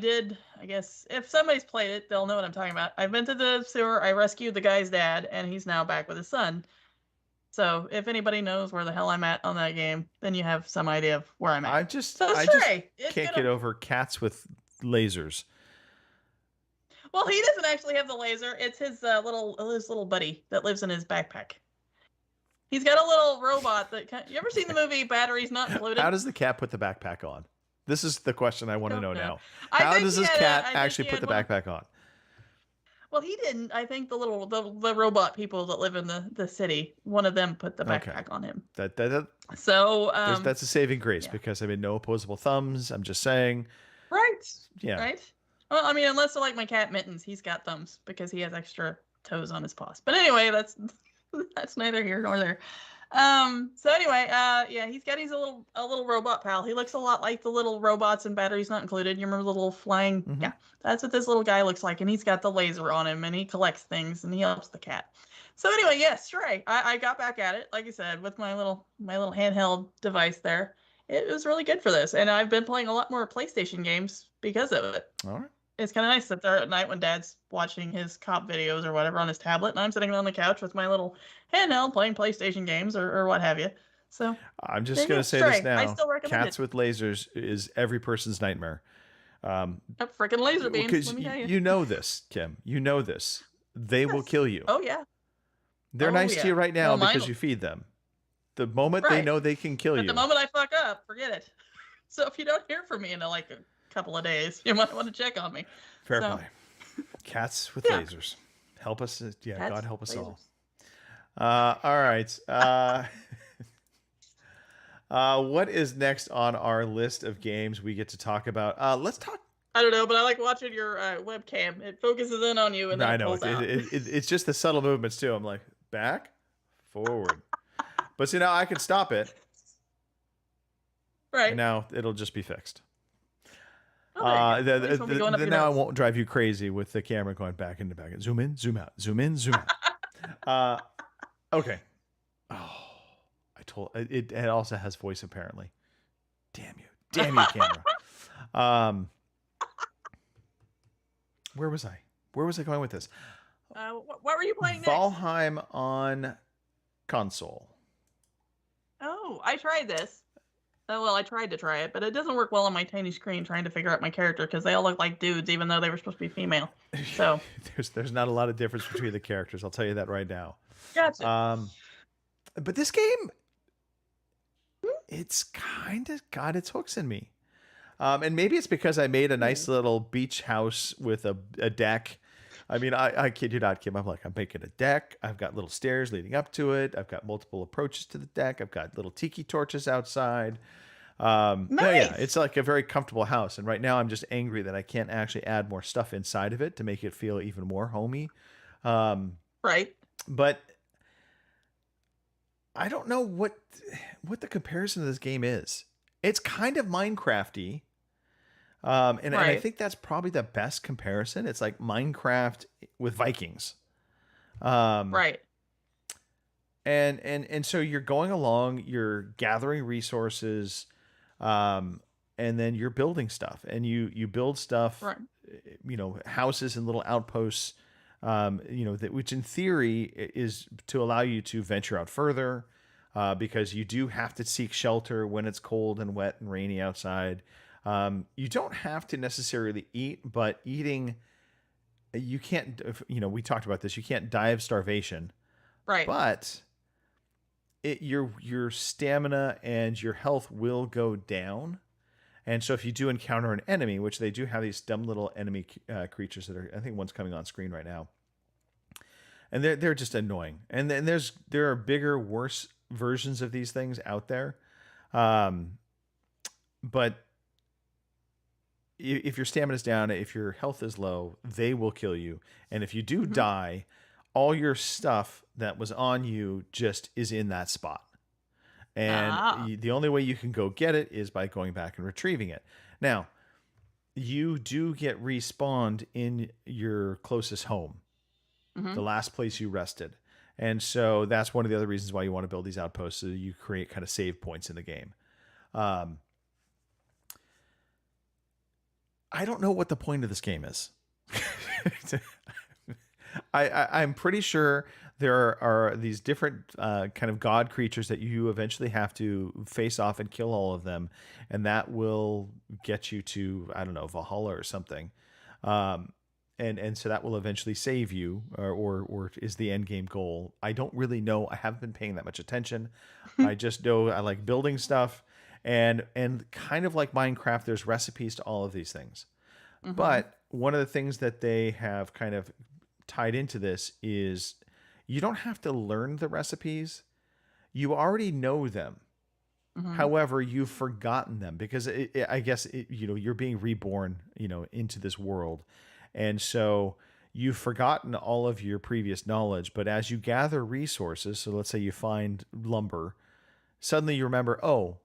guess if somebody's played it, they'll know what I'm talking about. I've been to the sewer, I rescued the guy's dad, and he's now back with his son. So if anybody knows where the hell I'm at on that game, then you have some idea of where I'm at. I just Stray, can't get over cats with lasers. Well, he doesn't actually have the laser. It's his little buddy that lives in his backpack. He's got a little robot that. You ever seen the movie Batteries Not Included? How does the cat put the backpack on? This is the question I want to know now. I How think does he this had cat I think actually he put had the one- backpack on? Well, he didn't. I think the robot people that live in the city, one of them put the backpack on him. So that's a saving grace yeah. because I mean no opposable thumbs. I'm just saying. Right. Yeah. Right. Well, I mean, unless they're like my cat Mittens, he's got thumbs because he has extra toes on his paws. But anyway, that's neither here nor there. So anyway, yeah, he's a little robot pal. He looks a lot like the little robots in Batteries Not Included. You remember the little flying? Mm-hmm. Yeah, that's what this little guy looks like, and he's got the laser on him, and he collects things, and he helps the cat. So anyway, yes, Stray. I got back at it, like I said, with my little handheld device there. It was really good for this, and I've been playing a lot more PlayStation games because of it. All right. It's kind of nice to sit there at night when Dad's watching his cop videos or whatever on his tablet, and I'm sitting on the couch with my little handheld playing PlayStation games or what have you. So I'm just going to say this now. I still recommend Cats with lasers is every person's nightmare. A freaking laser beam. Because you know this, Kim. You know this. They will kill you. Oh yeah. They're nice to you right now Well, because you feed them. The moment they know they can kill but you. the moment I fuck up, forget it. So if you don't hear from me in like a couple of days, you might want to check on me. Fair play. Cats with lasers. Help us. Yeah, Cats God help us lasers. all. All right. What is next on our list of games we get to talk about? Let's talk. I don't know, but I like watching your webcam. It focuses in on you and then I it know. pulls out. It's just the subtle movements too. I'm like back, forward. But see, now I can stop it. Right. And now it'll just be fixed. Oh, at least we'll be going up your now I nose. won't drive you crazy with the camera going back into back. Zoom in, zoom out, zoom in, zoom out. Okay. Oh, I told it. It also has voice apparently. Damn you, camera. Where was I? Where was I going with this? What were you playing next? Valheim on console. Oh, I tried this. Well, I tried to try it, but it doesn't work well on my tiny screen trying to figure out my character because they all look like dudes, even though they were supposed to be female. So there's not a lot of difference between the characters. I'll tell you that right now. Gotcha. But this game, it's kind of got its hooks in me. And maybe it's because I made a nice little beach house with a deck. I mean, I kid you not, Kim. I'm making a deck. I've got little stairs leading up to it. I've got multiple approaches to the deck. I've got little tiki torches outside. Nice. Yeah, it's like a very comfortable house. And right now I'm just angry that I can't actually add more stuff inside of it to make it feel even more homey. Right. But I don't know what the comparison of this game is. It's kind of Minecraft-y. And I think that's probably the best comparison. It's like Minecraft with Vikings. Right. And so you're going along, you're gathering resources, and then you're building stuff, and you build stuff, Right. Houses and little outposts, which in theory is to allow you to venture out further, because you do have to seek shelter when it's cold and wet and rainy outside. You don't have to necessarily eat, but eating, you can't, we talked about this, you can't die of starvation. Right. But your stamina and your health will go down. And so if you do encounter an enemy, which they do have these dumb little enemy creatures that are, I think one's coming on screen right now. And they're just annoying. And then there are bigger, worse versions of these things out there. But if your stamina is down, if your health is low, they will kill you. And if you do die, all your stuff that was on you just is in that spot. And the only way you can go get it is by going back and retrieving it. Now, you do get respawned in your closest home. the last place you rested. And so that's one of the other reasons why you want to build these outposts, so you create kind of save points in the game. I don't know what the point of this game is. I'm pretty sure there are these different kind of god creatures that you eventually have to face off and kill all of them, and that will get you to, I don't know, Valhalla or something. And so that will eventually save you, or is the end game goal. I don't really know. I haven't been paying that much attention. I just know I like building stuff, and kind of like Minecraft, there's recipes to all of these things. But one of the things that they have kind of tied into this is you don't have to learn the recipes. You already know them. However, you've forgotten them because I guess you're being reborn, into this world. And so you've forgotten all of your previous knowledge, but as you gather resources, so let's say you find lumber, suddenly you remember, oh,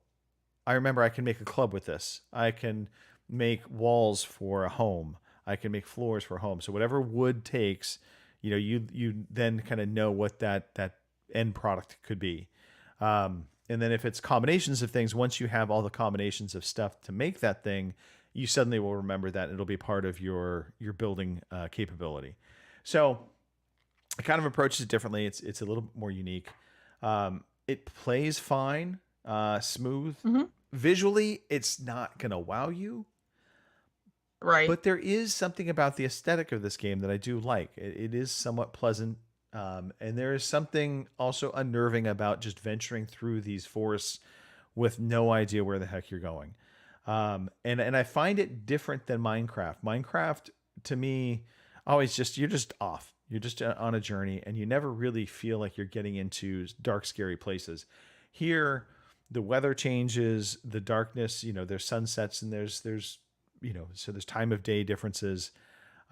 I remember I can make a club with this. I can make walls for a home. I can make floors for a home. So whatever wood takes, you then kind of know what that end product could be. And then if it's combinations of things, once you have all the combinations of stuff to make that thing, you suddenly will remember that it'll be part of your building capability. So I kind of approach it differently. It's a little bit more unique. It plays fine, smooth. Visually, it's not going to wow you. Right. But there is something about the aesthetic of this game that I do like. It is somewhat pleasant. And there is something also unnerving about just venturing through these forests with no idea where the heck you're going. And I find it different than Minecraft. Minecraft, to me, always you're just off. You're just on a journey, and you never really feel like you're getting into dark, scary places. Here, the weather changes, the darkness, there's sunsets, and there's so there's time of day differences.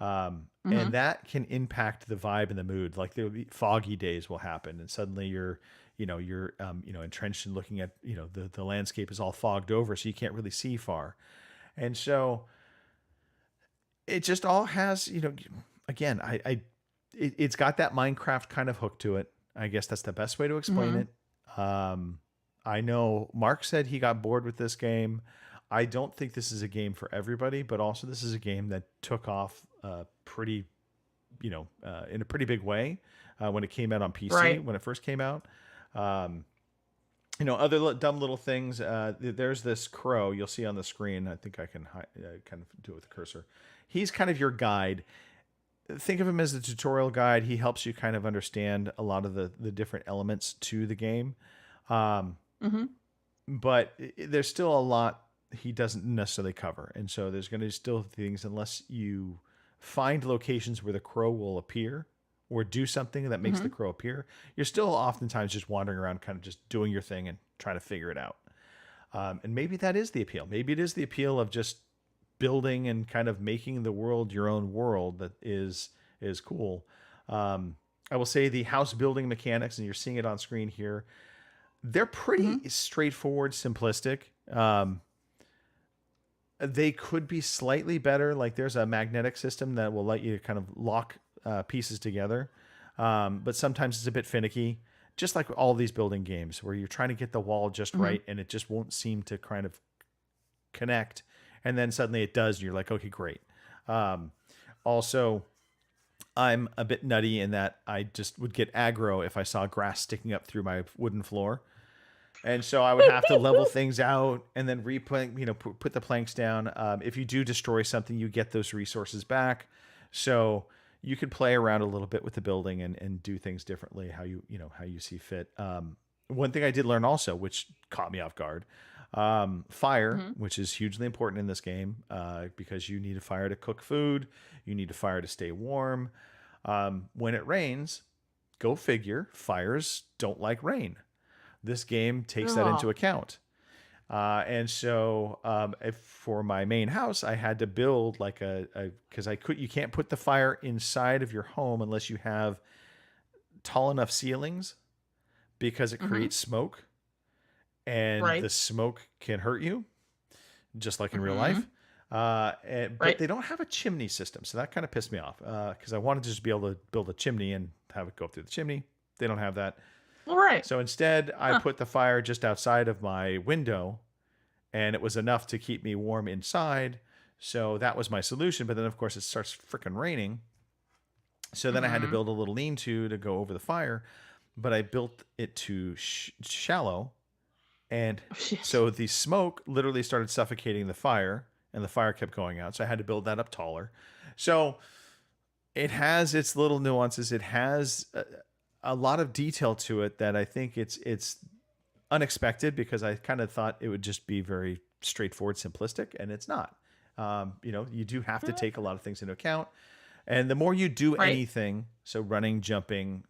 And that can impact the vibe and the mood. Like there'll be foggy days will happen, and suddenly you're entrenched in looking at, the landscape is all fogged over, so you can't really see far. And so it just all has, again, it's got that Minecraft kind of hook to it. I guess that's the best way to explain it. I know Mark said he got bored with this game. I don't think this is a game for everybody, but also this is a game that took off pretty, in a pretty big way when it came out on PC, when it first came out. Other dumb little things. There's this crow you'll see on the screen. I think I can kind of do it with the cursor. He's kind of your guide. Think of him as a tutorial guide. He helps you kind of understand a lot of the different elements to the game. But there's still a lot he doesn't necessarily cover. And so there's going to be still things, unless you find locations where the crow will appear or do something that makes the crow appear, you're still oftentimes just wandering around, kind of just doing your thing and trying to figure it out. And maybe that is the appeal. Maybe it is the appeal of just building and kind of making the world your own world that is cool. I will say the house building mechanics, and you're seeing it on screen here, they're pretty straightforward, simplistic. They could be slightly better. Like there's a magnetic system that will let you kind of lock pieces together. But sometimes it's a bit finicky, just like all these building games where you're trying to get the wall just right and it just won't seem to kind of connect. And then suddenly it does. And you're like, okay, great. Also, I'm a bit nutty in that I just would get aggro if I saw grass sticking up through my wooden floor. And so I would have to level things out and then put the planks down. If you do destroy something, you get those resources back. So you could play around a little bit with the building and do things differently, how you see fit. One thing I did learn also, which caught me off guard, fire, which is hugely important in this game, because you need a fire to cook food. You need a fire to stay warm. When it rains, go figure, fires don't like rain. This game takes that into account. And so for my main house, I had to build like because you can't put the fire inside of your home unless you have tall enough ceilings, because it creates smoke, and the smoke can hurt you, just like in real life. But they don't have a chimney system, so that kind of pissed me off because I wanted to just be able to build a chimney and have it go through the chimney. They don't have that. All right. So instead, I put the fire just outside of my window, and it was enough to keep me warm inside. So that was my solution. But then, of course, it starts freaking raining. So then I had to build a little lean-to to go over the fire, but I built it too shallow. And so the smoke literally started suffocating the fire, and the fire kept going out. So I had to build that up taller. So it has its little nuances. It has a lot of detail to it that I think it's unexpected, because I kind of thought it would just be very straightforward, simplistic, and it's not. You do have to take a lot of things into account. And the more you do anything, so running, jumping,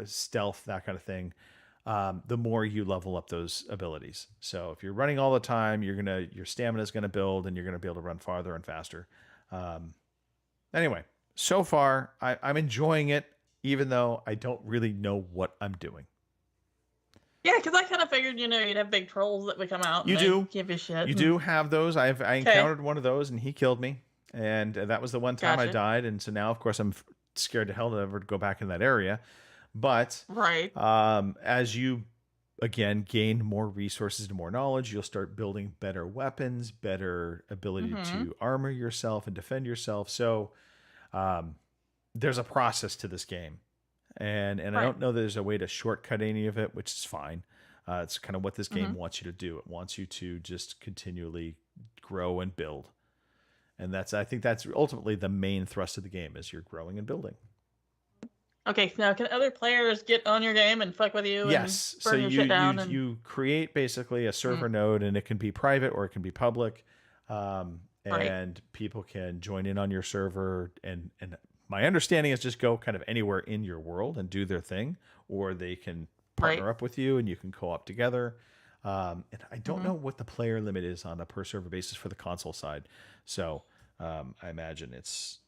stealth, that kind of thing, the more you level up those abilities. So if you're running all the time, your stamina is gonna build, and you're gonna be able to run farther and faster. Anyway, so far I'm enjoying it, even though I don't really know what I'm doing. Yeah, because I kind of figured, you'd have big trolls that would come out. You and do give you shit. You do have those. I encountered one of those, and he killed me. And that was the one time I died. And so now, of course, I'm scared to hell to ever go back in that area. But as you, again, gain more resources and more knowledge, you'll start building better weapons, better ability to armor yourself and defend yourself. So there's a process to this game. And I don't know that there's a way to shortcut any of it, which is fine. It's kind of what this game wants you to do. It wants you to just continually grow and build. And I think that's ultimately the main thrust of the game, is you're growing and building. Okay, now can other players get on your game and fuck with you? Yes. And burn your shit down you create basically a server node, and it can be private or it can be public. And people can join in on your server. And my understanding is just go kind of anywhere in your world and do their thing, or they can partner up with you and you can co-op together. And I don't know what the player limit is on a per server basis for the console side. So I imagine it's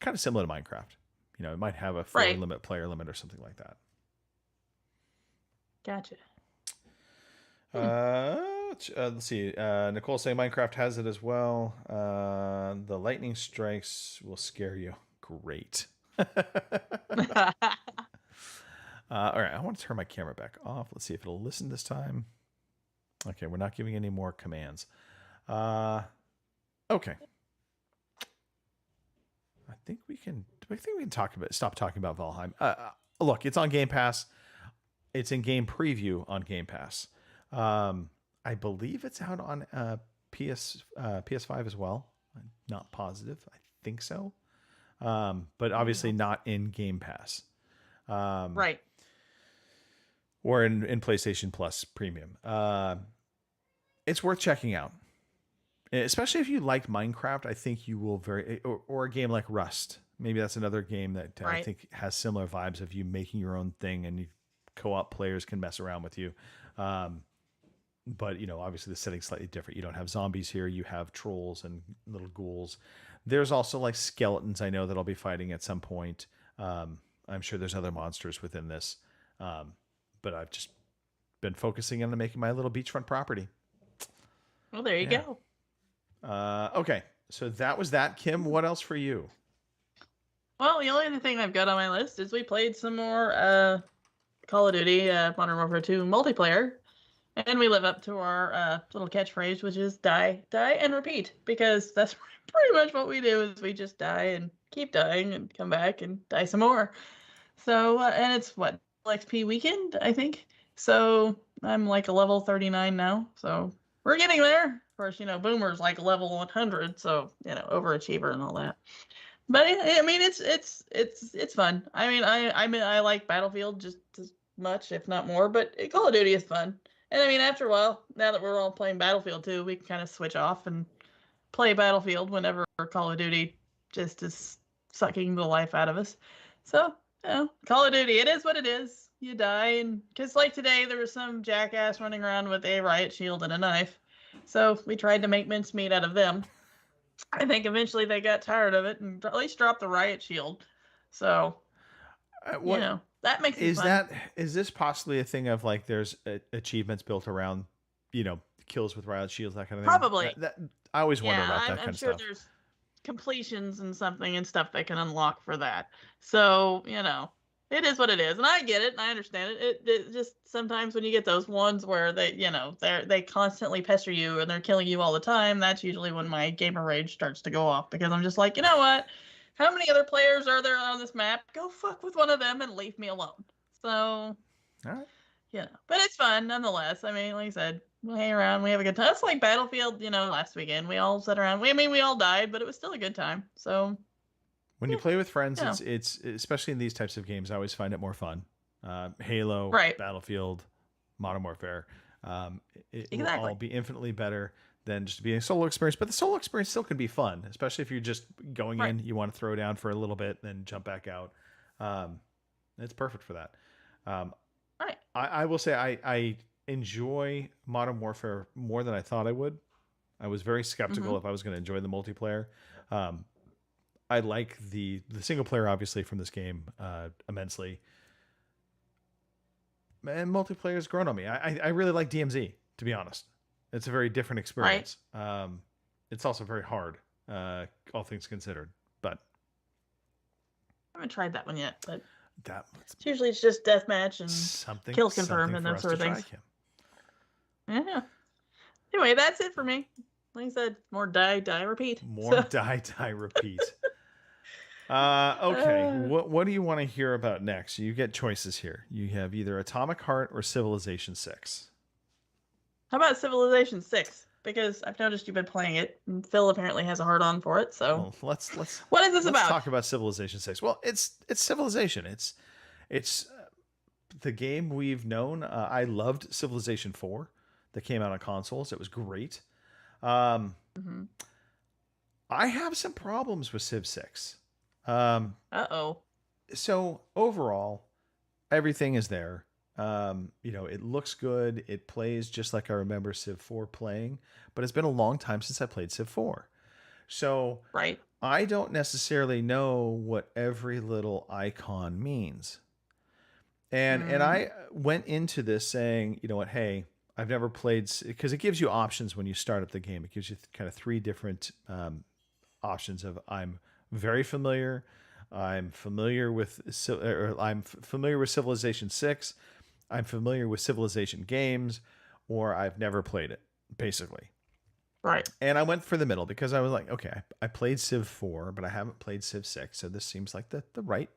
kind of similar to Minecraft. It might have a player limit or something like that. Gotcha. Let's see. Nicole saying Minecraft has it as well. The lightning strikes will scare you. Great. All right. I want to turn my camera back off. Let's see if it'll listen this time. Okay, we're not giving any more commands. Okay. I think we can stop talking about Valheim. Look, it's on Game Pass. It's in game preview on Game Pass. I believe it's out on PS5 as well. I'm not positive. I think so. But obviously not in Game Pass. Or in PlayStation Plus Premium. It's worth checking out. Especially if you liked Minecraft, I think you will or a game like Rust. Maybe that's another game that I think has similar vibes of you making your own thing, and co-op players can mess around with you. But obviously the setting's slightly different. You don't have zombies here. You have trolls and little ghouls. There's also like skeletons, I know, that I'll be fighting at some point. I'm sure there's other monsters within this. But I've just been focusing on making my little beachfront property. Well, there you go. Okay, so that was that. Kim, what else for you? Well, the only other thing I've got on my list is we played some more Call of Duty Modern Warfare 2 multiplayer, and we live up to our little catchphrase, which is die, and repeat, because that's pretty much what we do. Is we just die and keep dying and come back and die some more. So, and it's what, XP weekend, I think. So I'm like a level 39 now. So we're getting there. Of course, Boomer's like level 100. So, overachiever and all that. But I mean, it's fun. I mean, I like Battlefield just as much, if not more, but Call of Duty is fun. And I mean, after a while, now that we're all playing Battlefield 2, we can kind of switch off and play Battlefield whenever Call of Duty just is sucking the life out of us. So, Call of Duty, it is what it is. You die, and because like today, there was some jackass running around with a riot shield and a knife. So we tried to make mincemeat out of them. I think eventually they got tired of it and at least dropped the riot shield. So, that makes it fun. Is this possibly a thing of like there's achievements built around, kills with riot shields, that kind of thing? Probably. I always wonder Yeah, about that I'm kind of sure stuff. there's completions and something and stuff they can unlock for that. So, it is what it is. And I get it and I understand it. It just sometimes when you get those ones where they constantly pester you and they're killing you all the time, that's usually when my gamer rage starts to go off because I'm just like, you know what? How many other players are there on this map? Go fuck with one of them and leave me alone. So, All right. but it's fun nonetheless. I mean, like I said, we hang around, we have a good time. It's like Battlefield, last weekend. We all sat around. We all died, but it was still a good time. So When you play with friends, Yeah. it's especially in these types of games, I always find it more fun. Halo, Right. Battlefield, Modern Warfare. It will Exactly. all be infinitely better than just being a solo experience. But the solo experience still can be fun, especially if you're just going Right. in, you want to throw down for a little bit, then jump back out. It's perfect for that. Right. I will say I enjoy Modern Warfare more than I thought I would. I was very skeptical if I was going to enjoy the multiplayer. I like the single player, obviously, from this game immensely. And multiplayer has grown on me. I really like DMZ, to be honest. It's a very different experience. It's also very hard, all things considered. But I haven't tried that one yet, but that's usually it's just deathmatch and something. kills confirmed something and for that us sort of to try, things. Kim. Yeah. Anyway, that's it for me. Like I said, more die, repeat. More So- die, repeat. Okay, what do you want to hear about next? You get choices here. You have either Atomic Heart or Civilization 6. How about Civilization 6? Because I've noticed you've been playing it, and Phil apparently has a hard on for it. So Well, let's what is this let's about? talk about Civilization 6. Well, it's Civilization. It's the game we've known. I loved Civilization 4 that came out on consoles. It was great. I have some problems with Civ 6. Uh-oh. So overall, everything is there. It looks good. It plays just like I remember Civ 4 playing, but it's been a long time since I played Civ 4. So Right. I don't necessarily know what every little icon means. And I went into this saying, you know what, hey, I've never played, because it gives you options when you start up the game. It gives you kind of three different options of I'm very familiar, I'm familiar with Civilization 6, I'm familiar with Civilization games, or I've never played it, basically. Right. And I went for the middle because I was like, okay, I played Civ 4, but I haven't played Civ 6, so this seems like the right,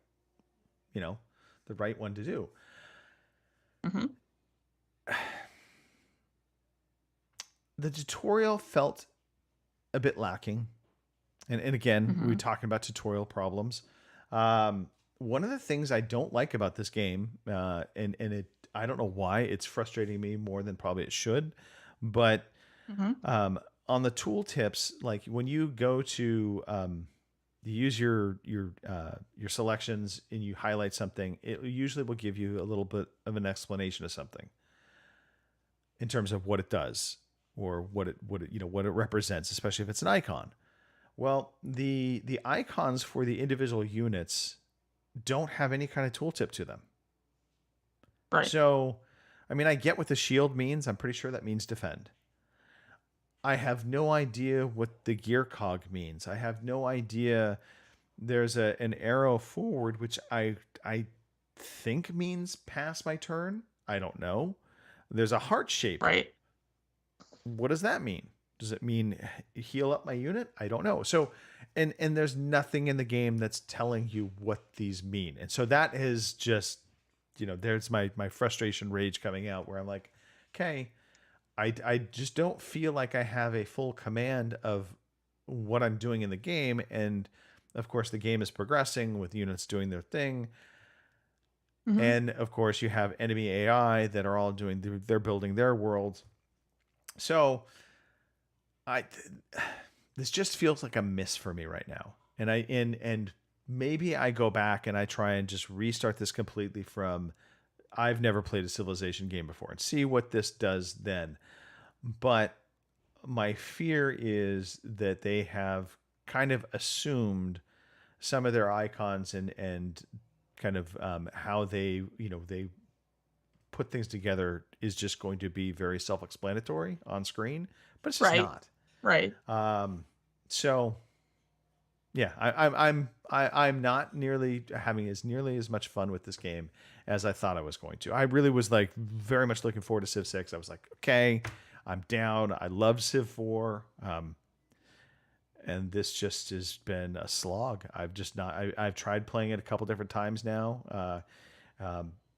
the right one to do. The tutorial felt a bit lacking. And again, we were talking about tutorial problems. One of the things I don't like about this game, and I don't know why it's frustrating me more than probably it should, but on the tooltips, like when you go to you use your selections and you highlight something, it usually will give you a little bit of an explanation of something in terms of what it does or what it represents, especially if it's an icon. Well, the icons for the individual units don't have any kind of tooltip to them. Right. So, I mean, I get what the shield means. I'm pretty sure that means defend. I have no idea what the gear cog means. I have no idea. There's an arrow forward, which I think means pass my turn. I don't know. There's a heart shape. Right. What does that mean? Does it mean heal up my unit? I don't know. So, and there's nothing in the game that's telling you what these mean. And so that is just, there's my frustration rage coming out where I'm like, okay, I just don't feel like I have a full command of what I'm doing in the game. And of course the game is progressing with units doing their thing. And of course you have enemy AI that are all doing, they're building their world. So this just feels like a miss for me right now. And maybe I go back and I try and just restart this completely from, I've never played a Civilization game before, and see what this does then. But my fear is that they have kind of assumed some of their icons and kind of how they put things together is just going to be very self-explanatory on screen, but it's just Right. not. Right. So yeah, I'm not nearly having nearly as much fun with this game as I thought I was going to. I really was like very much looking forward to Civ 6. I was like, okay, I'm down. I love Civ 4. And this just has been a slog. I've just not. I've tried playing it a couple different times now,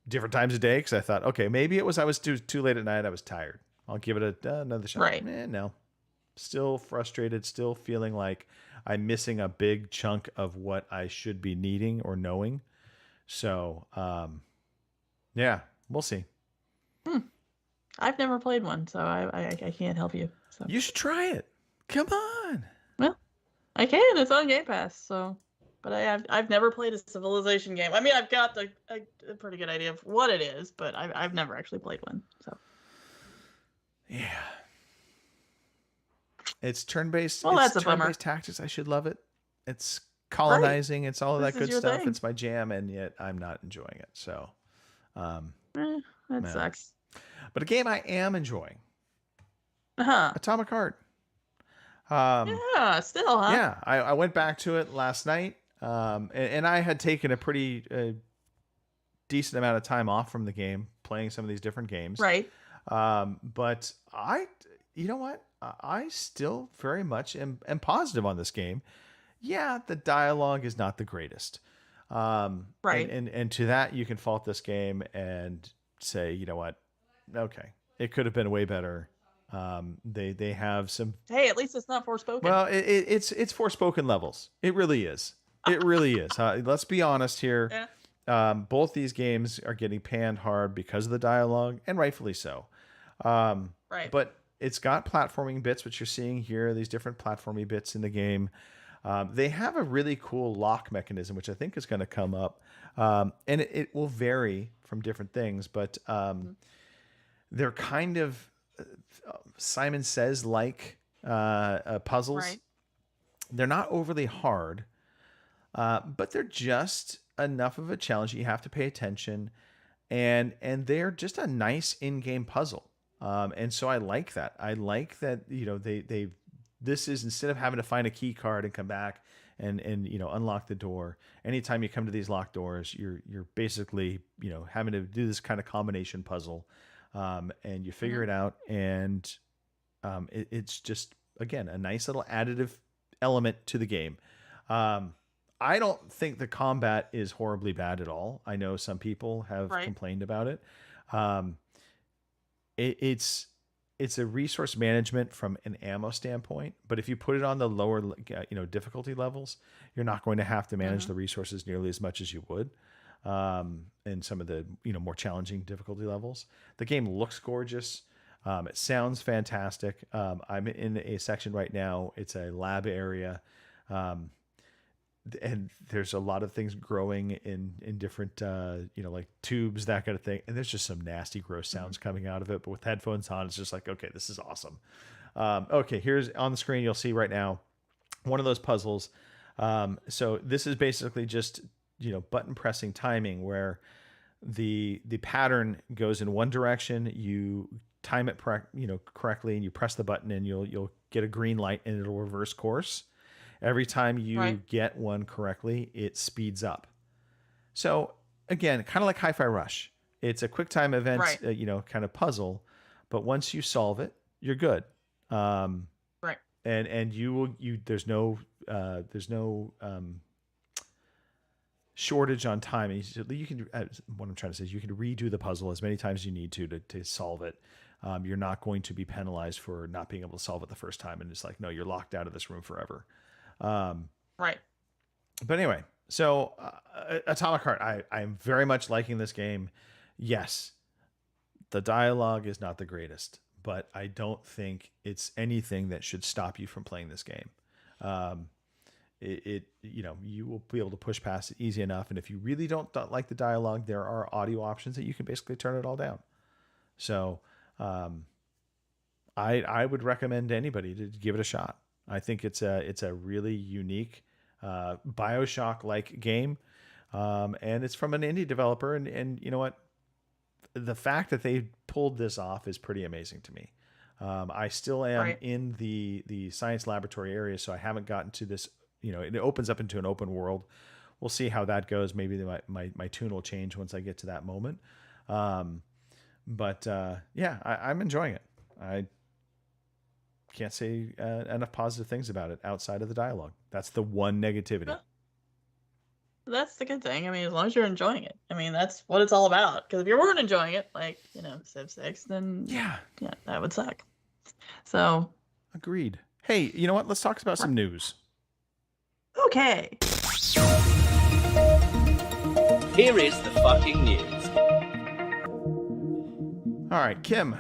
different times a day, because I thought, okay, maybe it was I was too late at night. I was tired. I'll give it another shot. Right. No, still frustrated. Still feeling like I'm missing a big chunk of what I should be needing or knowing. So, yeah, we'll see. I've never played one, so I can't help you. So. You should try it. Come on. Well, I can. It's on Game Pass, so. But I've never played a Civilization game. I mean, I've got a pretty good idea of what it is, but I've never actually played one. So. Yeah. It's turn-based. Well, it's that's a bummer. turn-based tactics. I should love it. It's colonizing. It's all of that This is good your stuff. thing. It's my jam, and yet I'm not enjoying it. So, That no. sucks. But a game I am enjoying, Huh. Atomic Heart. Yeah, still, huh? Yeah, I went back to it last night, and I had taken a pretty decent amount of time off from the game, playing some of these different games. Right. But you know what? I still very much am positive on this game. Yeah, the dialogue is not the greatest. Right. And to that, you can fault this game and say, you know what? Okay, it could have been way better. They have some. Hey, at least it's not Forspoken. Well, it's Forspoken levels. It really is. It really is. Let's be honest here. Yeah. Both these games are getting panned hard because of the dialogue, and rightfully so. Right. But it's got platforming bits, which you're seeing here. These different platforming bits in the game. They have a really cool lock mechanism, which I think is going to come up, and it will vary from different things, but they're kind of Simon Says like puzzles. Right. They're not overly hard, but they're just enough of a challenge. You have to pay attention, and they're just a nice in-game puzzle. And so I like that. I like that, you know, this is, instead of having to find a key card and come back and you know, unlock the door. Anytime you come to these locked doors, you're basically, you know, having to do this kind of combination puzzle. And you figure it out, and it's just, again, a nice little additive element to the game. I don't think the combat is horribly bad at all. I know some people have complained about it. It's a resource management from an ammo standpoint, but if you put it on the lower, you know, difficulty levels, you're not going to have to manage the resources nearly as much as you would. In some of the, you know, more challenging difficulty levels. The game looks gorgeous. It sounds fantastic. I'm in a section right now. It's a lab area. And there's a lot of things growing in different, you know, like tubes, that kind of thing. And there's just some nasty, gross sounds coming out of it. But with headphones on, it's just like, okay, this is awesome. Okay, here's on the screen, you'll see right now, one of those puzzles. So this is basically just, you know, button pressing timing, where the pattern goes in one direction. You time it correctly, and you press the button, and you'll get a green light, and it'll reverse course. Every time you get one correctly, it speeds up. So again, kind of like Hi-Fi Rush, it's a quick time event, you know, kind of puzzle. But once you solve it, you're good. And there's no shortage on time. You can, what I'm trying to say is, you can redo the puzzle as many times as you need to solve it. You're not going to be penalized for not being able to solve it the first time. And it's like, no, you're locked out of this room forever. But anyway, so Atomic Heart, I'm very much liking this game. Yes, the dialogue is not the greatest, but I don't think it's anything that should stop you from playing this game. You know, you will be able to push past it easy enough. And if you really don't like the dialogue, there are audio options that you can basically turn it all down. So I would recommend to anybody to give it a shot. I think it's a really unique BioShock-like game, and it's from an indie developer. And you know what? The fact that they pulled this off is pretty amazing to me. I still am Right. in the science laboratory area, so I haven't gotten to this. It opens up into an open world. We'll see how that goes. Maybe my tune will change once I get to that moment. But I'm enjoying it. I can't say enough positive things about it outside of the dialogue. That's the one negativity. Well, that's the good thing. I mean, as long as you're enjoying it. I mean, that's what it's all about. Because if you weren't enjoying it, like, Civ 6, then Yeah. that would suck. So, Agreed. Hey, you know what? Let's talk about some news. okay. Here is the fucking news. All right, Kim.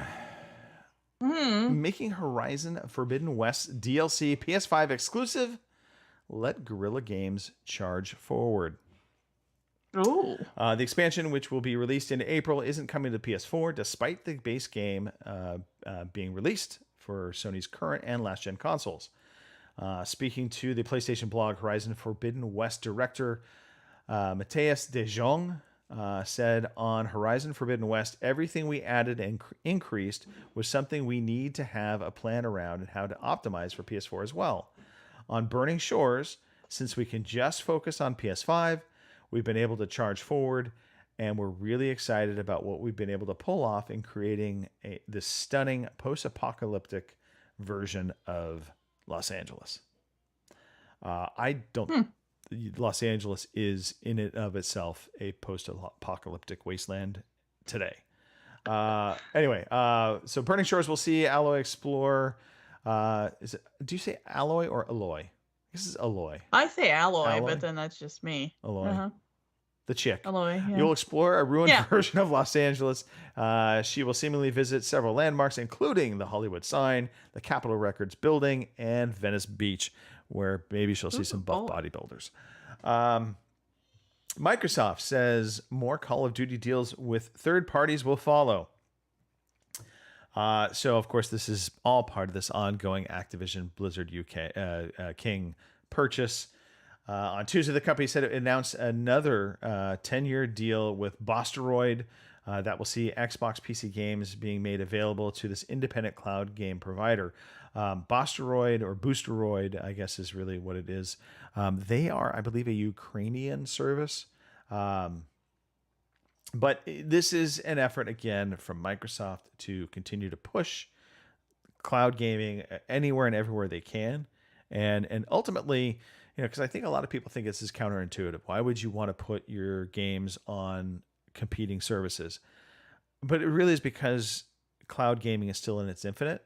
Hmm. Making Horizon Forbidden West DLC PS5 exclusive. Let Guerrilla Games charge forward. Ooh. The expansion, which will be released in April, isn't coming to PS4, despite the base game being released for Sony's current and last-gen consoles. Speaking to the PlayStation blog, Horizon Forbidden West director Matthias de Jong said on Horizon Forbidden West, everything we added and increased was something we need to have a plan around and how to optimize for PS4 as well. On Burning Shores, since we can just focus on PS5, we've been able to charge forward, and we're really excited about what we've been able to pull off in creating this stunning post-apocalyptic version of Los Angeles. I don't... Los Angeles is in and of itself a post-apocalyptic wasteland today. Anyway, so Burning Shores, we'll see Alloy explore. Do you say Alloy or Aloy? This is Aloy. I say alloy, Alloy? but then that's just me. Aloy. Uh-huh. The chick. Alloy, yeah. You'll explore a ruined Yeah. version of Los Angeles. She will seemingly visit several landmarks, including the Hollywood sign, the Capitol Records building, and Venice Beach, where maybe she'll see some buff bodybuilders. Microsoft says more Call of Duty deals with third parties will follow. So, of course, this is all part of this ongoing Activision Blizzard UK King purchase. On Tuesday, the company said it announced another 10-year deal with Bosteroid that will see Xbox PC games being made available to this independent cloud game provider. Bosteroid or Boosteroid, I guess is really what it is. They are, I believe, a Ukrainian service. But this is an effort, again, from Microsoft to continue to push cloud gaming anywhere and everywhere they can. And ultimately, because I think a lot of people think this is counterintuitive. Why would you want to put your games on competing services? But it really is because cloud gaming is still in its infinite.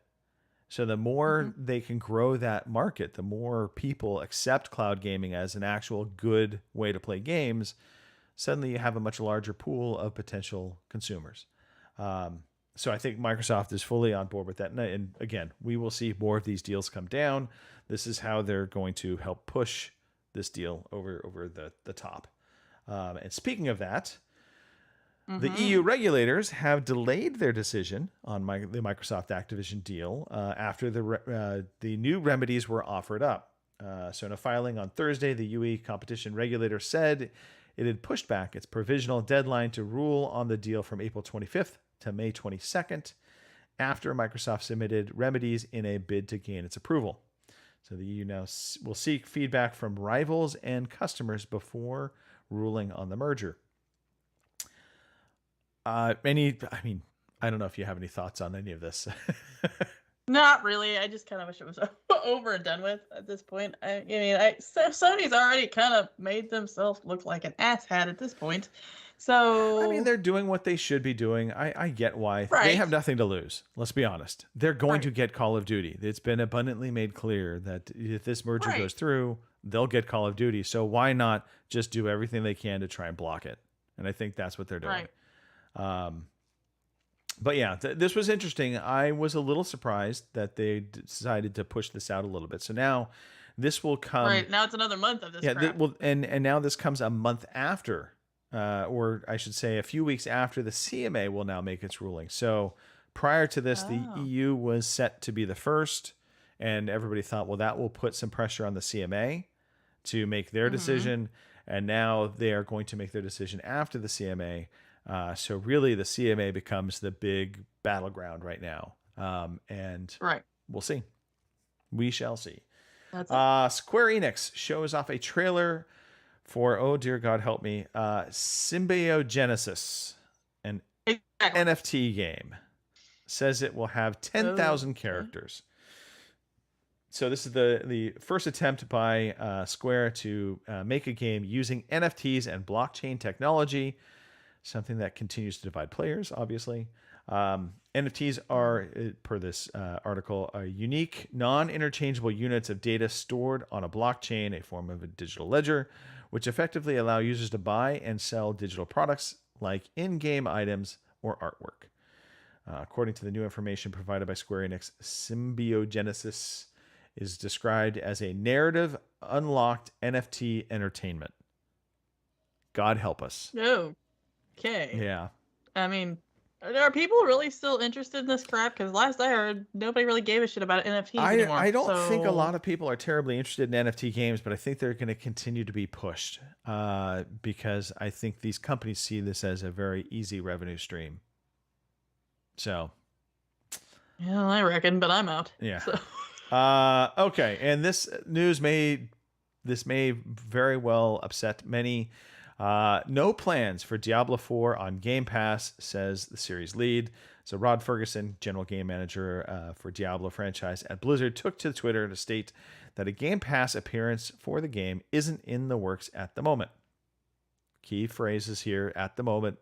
So the more they can grow that market, the more people accept cloud gaming as an actual good way to play games, suddenly you have a much larger pool of potential consumers. So I think Microsoft is fully on board with that. And again, we will see more of these deals come down. This is how they're going to help push this deal over the top. And speaking of that, the EU regulators have delayed their decision on the Microsoft Activision deal after the new remedies were offered up. So in a filing on Thursday, the UE competition regulator said it had pushed back its provisional deadline to rule on the deal from April 25th to May 22nd after Microsoft submitted remedies in a bid to gain its approval. So the EU now will seek feedback from rivals and customers before ruling on the merger. I don't know if you have any thoughts on any of this. Not really. I just kind of wish it was over and done with at this point. Sony's already kind of made themselves look like an asshat at this point. So I mean, they're doing what they should be doing. I get why. Right. They have nothing to lose. Let's be honest. They're going to get Call of Duty. It's been abundantly made clear that if this merger goes through, they'll get Call of Duty. So why not just do everything they can to try and block it? And I think that's what they're doing. Right. But yeah, this was interesting. I was a little surprised that they decided to push this out a little bit. So now this will come. Right. Now it's another month of this crap. And now this comes a month after, or I should say a few weeks after the CMA will now make its ruling. So prior to this, the EU was set to be the first, and everybody thought, well, that will put some pressure on the CMA to make their decision. And now they are going to make their decision after the CMA. So really the CMA becomes the big battleground right now. And Right. we'll see. We shall see. That's it. Square Enix shows off a trailer for, oh dear God, help me, Symbiogenesis, an Exactly. NFT game. Says it will have 10,000 Okay. characters. So this is the first attempt by Square to make a game using NFTs and blockchain technology, something that continues to divide players, obviously. NFTs are, per this article, are unique, non-interchangeable units of data stored on a blockchain, a form of a digital ledger, which effectively allow users to buy and sell digital products like in-game items or artwork. According to the new information provided by Square Enix, Symbiogenesis is described as a narrative unlocked NFT entertainment. God help us. Oh, okay. Yeah. I mean, are people really still interested in this crap? Because last I heard, nobody really gave a shit about NFTs anymore. I don't think a so- lot of people are terribly interested in NFT games, but I think they're going to continue to be pushed because I think these companies see this as a very easy revenue stream. So, Yeah, I reckon, but I'm out. yeah. So. Okay, and this news may very well upset many. No plans for Diablo 4 on Game Pass, says the series lead. So Rod Ferguson, general game manager for Diablo franchise at Blizzard, took to Twitter to state that a Game Pass appearance for the game isn't in the works at the moment. Key phrases here, at the moment.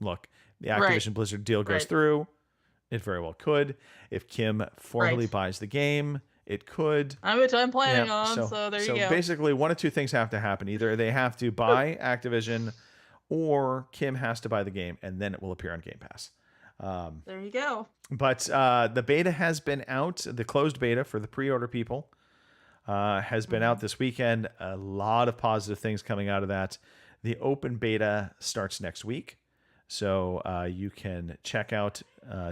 Look, the Activision Blizzard deal goes through. It very well could. If Kim formally buys the game, it could. Which I'm planning on, so there you go. So basically, one of two things have to happen. Either they have to buy Activision, or Kim has to buy the game, and then it will appear on Game Pass. There you go. But the beta has been out. The closed beta for the pre-order people has been out this weekend. A lot of positive things coming out of that. The open beta starts next week. So you can check out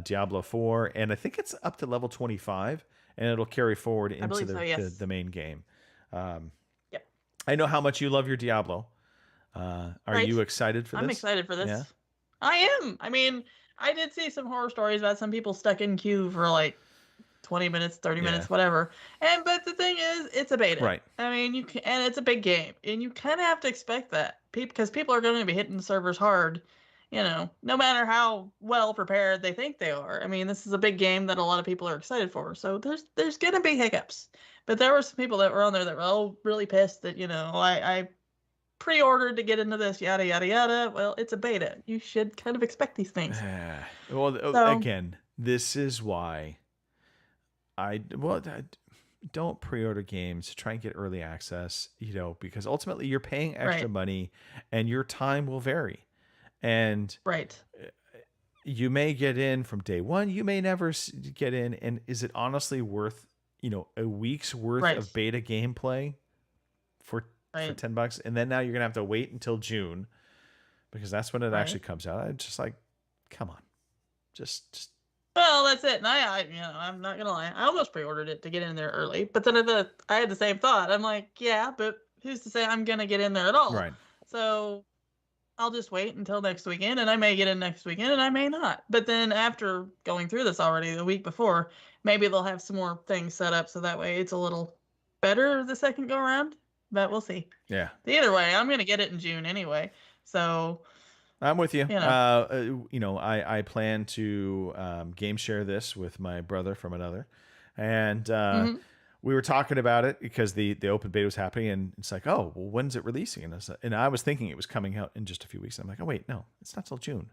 Diablo 4, and I think it's up to level 25, and it'll carry forward into the main game. Yep. I know how much you love your Diablo. Are you excited for this? I'm excited for this. Yeah? I am. I mean, I did see some horror stories about some people stuck in queue for like 20 minutes, 30 minutes, whatever. But the thing is, it's a beta. Right. I mean, and it's a big game, and you kind of have to expect that because people are going to be hitting the servers hard. No matter how well prepared they think they are. I mean, this is a big game that a lot of people are excited for. So there's going to be hiccups. But there were some people that were on there that were really pissed that, I pre-ordered to get into this, yada, yada, yada. Well, it's a beta. You should kind of expect these things. Again, this is why I don't pre-order games. Try and get early access, because ultimately you're paying extra money and your time will vary. And you may get in from day one. You may never get in. And is it honestly worth, a week's worth of beta gameplay for $10? And then now you're going to have to wait until June because that's when it actually comes out. I'm just like, come on. Just. Well, that's it. And I'm not going to lie. I almost pre-ordered it to get in there early. But then I had the same thought. I'm like, yeah, but who's to say I'm going to get in there at all? Right. So I'll just wait until next weekend, and I may get in next weekend, and I may not. But then after going through this already the week before, maybe they'll have some more things set up so that way it's a little better the second go around. But we'll see. Yeah. Either way, I'm going to get it in June anyway. So I'm with you. I plan to game share this with my brother from another, and we were talking about it because the open beta was happening, and it's like, oh, well, when's it releasing? And I was thinking it was coming out in just a few weeks. I'm like, oh wait, no, it's not till June.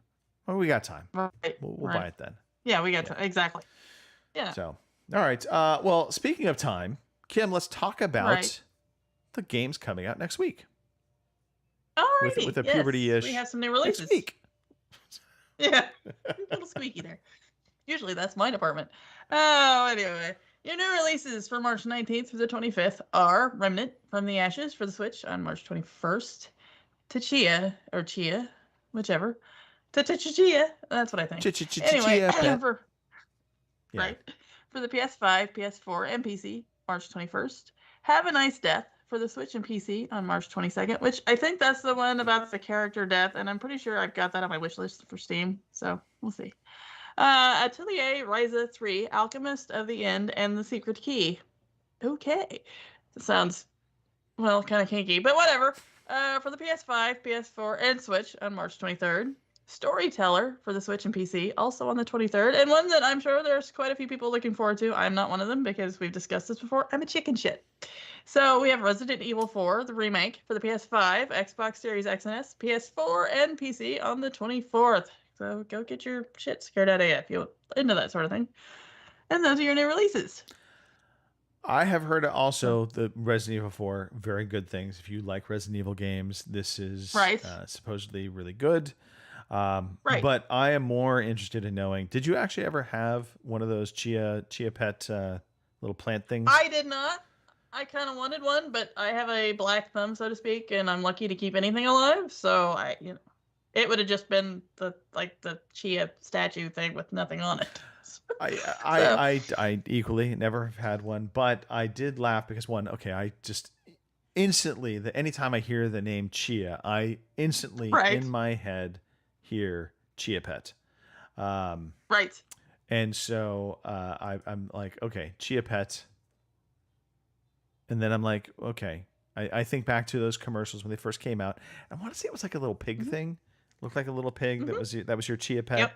Oh, we got time. Right. We'll buy it then. Yeah, we got time. Exactly. Yeah. So, all right. Well, speaking of time, Kim, let's talk about the games coming out next week. Alrighty. With a puberty-ish. We have some new releases. Next week. Yeah. A little squeaky there. Usually that's my department. Oh, anyway. Your new releases for March 19th through the 25th are Remnant from the Ashes for the Switch on March 21st. Chia, whichever. Chia, that's what I think. Anyway, for the PS5, PS4, and PC, March 21st. Have a Nice Death for the Switch and PC on March 22nd, which I think that's the one about the character death, and I'm pretty sure I've got that on my wish list for Steam, so we'll see. Atelier Ryza 3, Alchemist of the End, and The Secret Key. Okay. That sounds, well, kind of kinky, but whatever. For the PS5, PS4, and Switch on March 23rd. Storyteller for the Switch and PC, also on the 23rd. And one that I'm sure there's quite a few people looking forward to. I'm not one of them because we've discussed this before. I'm a chicken shit. So we have Resident Evil 4, the remake, for the PS5, Xbox Series X and S, PS4, and PC on the 24th. So go get your shit scared out of you if you're into that sort of thing. And those are your new releases. I have heard also the Resident Evil 4, very good things. If you like Resident Evil games, this is Right. Supposedly really good. Right. But I am more interested in knowing, did you actually ever have one of those Chia Pet little plant things? I did not. I kind of wanted one, but I have a black thumb, so to speak, and I'm lucky to keep anything alive. So it would have just been the Chia statue thing with nothing on it. I equally never have had one, but I did laugh because I just instantly, anytime I hear the name Chia, I instantly in my head hear Chia Pet. Right. And so I'm like, okay, Chia Pet. And then I'm like, okay. I think back to those commercials when they first came out. I want to say it was like a little pig thing. Looked like a little pig that was your Chia Pet. Yep.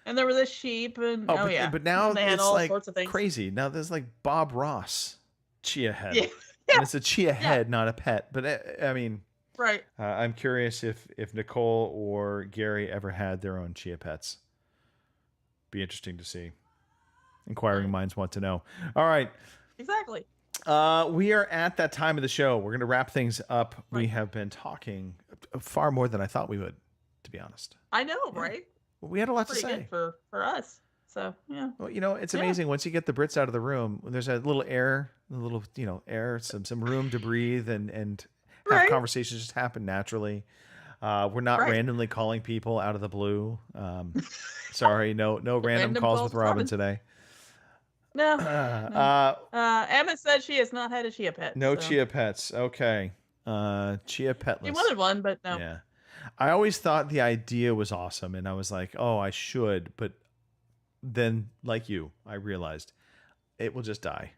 And there were the sheep and but now they had it's all like sorts of things. crazy. Now there's like Bob Ross Chia Head. Yeah. And it's a Chia head, not a pet. But I mean, right. I'm curious if Nicole or Gary ever had their own Chia Pets. Be interesting to see. Inquiring minds want to know. All right. Exactly. We are at that time of the show. We're going to wrap things up. Right. We have been talking far more than I thought we would, to be honest. I know, right? We had a lot to Pretty say. good for us. So, yeah. Well, it's amazing once you get the Brits out of the room. There's a little air, some room to breathe and have conversations just happen naturally. We're not randomly calling people out of the blue. Sorry, no random calls with Robin today. No. Emma said she has not had a Chia Pet. No Chia Pets. Okay. Chia Petless. She wanted one, but no. Yeah. I always thought the idea was awesome, and I was like, oh, I should, but then, like you, I realized it will just die.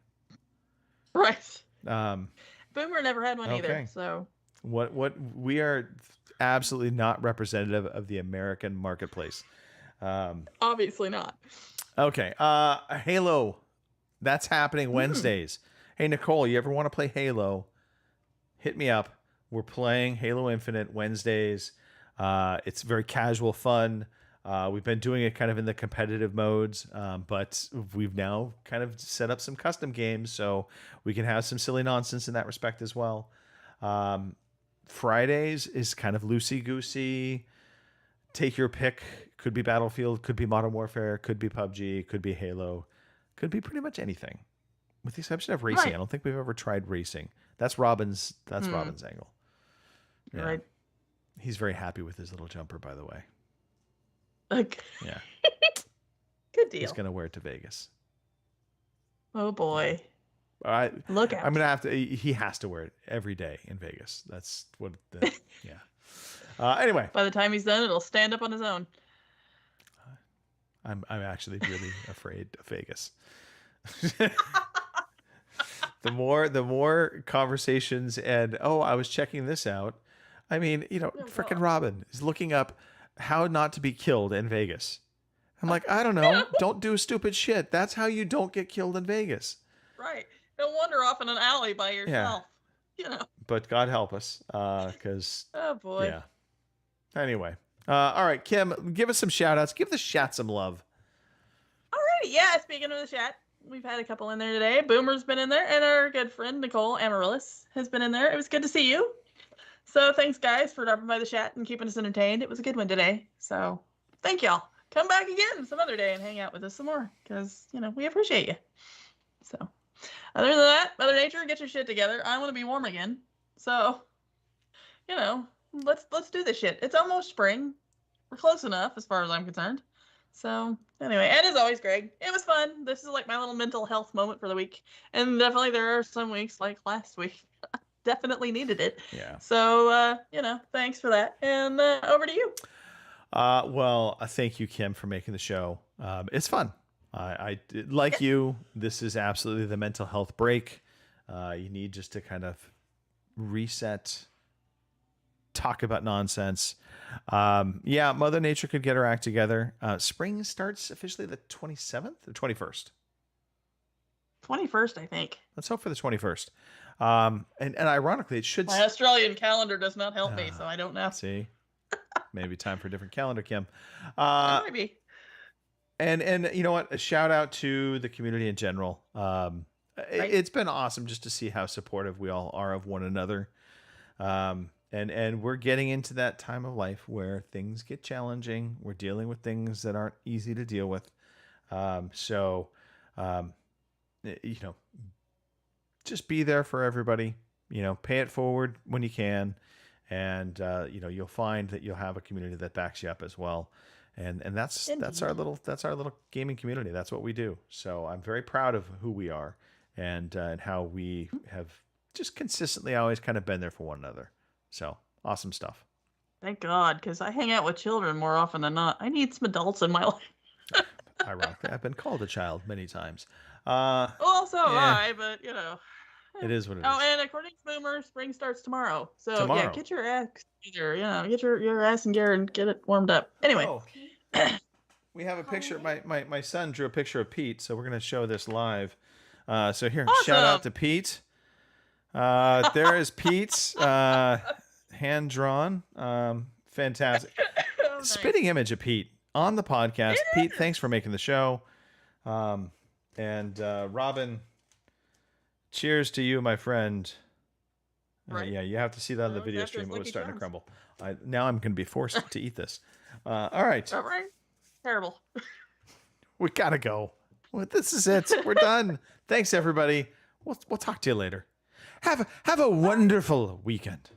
Right. Boomer never had one either, so. What we are absolutely not representative of the American marketplace. Obviously not. Okay. Halo. That's happening Wednesdays. Hey, Nicole, you ever want to play Halo? Hit me up. We're playing Halo Infinite Wednesdays. It's very casual fun. We've been doing it kind of in the competitive modes, but we've now kind of set up some custom games so we can have some silly nonsense in that respect as well. Fridays is kind of loosey-goosey. Take your pick. Could be Battlefield, could be Modern Warfare, could be PUBG, could be Halo, could be pretty much anything, with the exception of racing. Right. I don't think we've ever tried racing. That's Robin's angle. Yeah. Right. He's very happy with his little jumper, by the way. Okay. Yeah. Good deal. He's gonna wear it to Vegas. Oh boy. Look out. I'm gonna have to. He has to wear it every day in Vegas. That's what. Yeah. Anyway. By the time he's done, it'll stand up on his own. I'm actually really afraid of Vegas. The more conversations and I was checking this out. I mean, frickin' Robin is looking up how not to be killed in Vegas. I'm like, I don't know. Don't do stupid shit. That's how you don't get killed in Vegas. Right. Don't wander off in an alley by yourself. Yeah. But God help us, because. Oh boy. Yeah. Anyway. All right, Kim, give us some shout outs. Give the chat some love. Alrighty. Yeah. Speaking of the chat, we've had a couple in there today. Boomer's been in there, and our good friend Nicole Amaryllis has been in there. It was good to see you. So thanks, guys, for dropping by the chat and keeping us entertained. It was a good one today. So thank y'all. Come back again some other day and hang out with us some more, because we appreciate you. So other than that, Mother Nature, get your shit together. I want to be warm again. So let's do this shit. It's almost spring. We're close enough as far as I'm concerned. So anyway, and as always, Greg, it was fun. This is like my little mental health moment for the week. And definitely there are some weeks like last week. Definitely needed it. Yeah. So, thanks for that. And over to you. Well, thank you, Kim, for making the show. It's fun. I like you. This is absolutely the mental health break. You need just to kind of reset, talk about nonsense. Yeah, Mother Nature could get her act together. Spring starts officially the 27th or 21st. 21st, I think. Let's hope for the 21st. And ironically, it should. My Australian calendar does not help me, so I don't know. See, maybe time for a different calendar, Kim. Maybe. And you know what? A shout out to the community in general. It's been awesome just to see how supportive we all are of one another. And we're getting into that time of life where things get challenging. We're dealing with things that aren't easy to deal with. You know, just be there for everybody. You know, pay it forward when you can, and you know, you'll find that you'll have a community that backs you up as well. And that's our little gaming community. That's what we do. So I'm very proud of who we are, and how we have just consistently always kind of been there for one another. So awesome stuff. Thank God, because I hang out with children more often than not. I need some adults in my life. Ironically, I've been called a child many times. Also, but you know. It is what it is. Oh, and according to Boomer, spring starts tomorrow. So Tomorrow. yeah, get your ass either, get your ass in gear and get it warmed up. Anyway. Oh. We have a picture. My son drew a picture of Pete, so we're gonna show this live. So here, Awesome. shout out to Pete. There is Pete's hand drawn. Fantastic. Oh, nice. Spitting image of Pete on the podcast. Pete, thanks for making the show. And Robin, cheers to you, my friend. Right. Yeah, you have to see that on the video after stream. his It was Lucky starting to Charms. crumble. Now I'm going to be forced to eat this. All right. All right. Terrible. We got to go. Well, this is it. We're done. Thanks, everybody. We'll talk to you later. Have a wonderful weekend.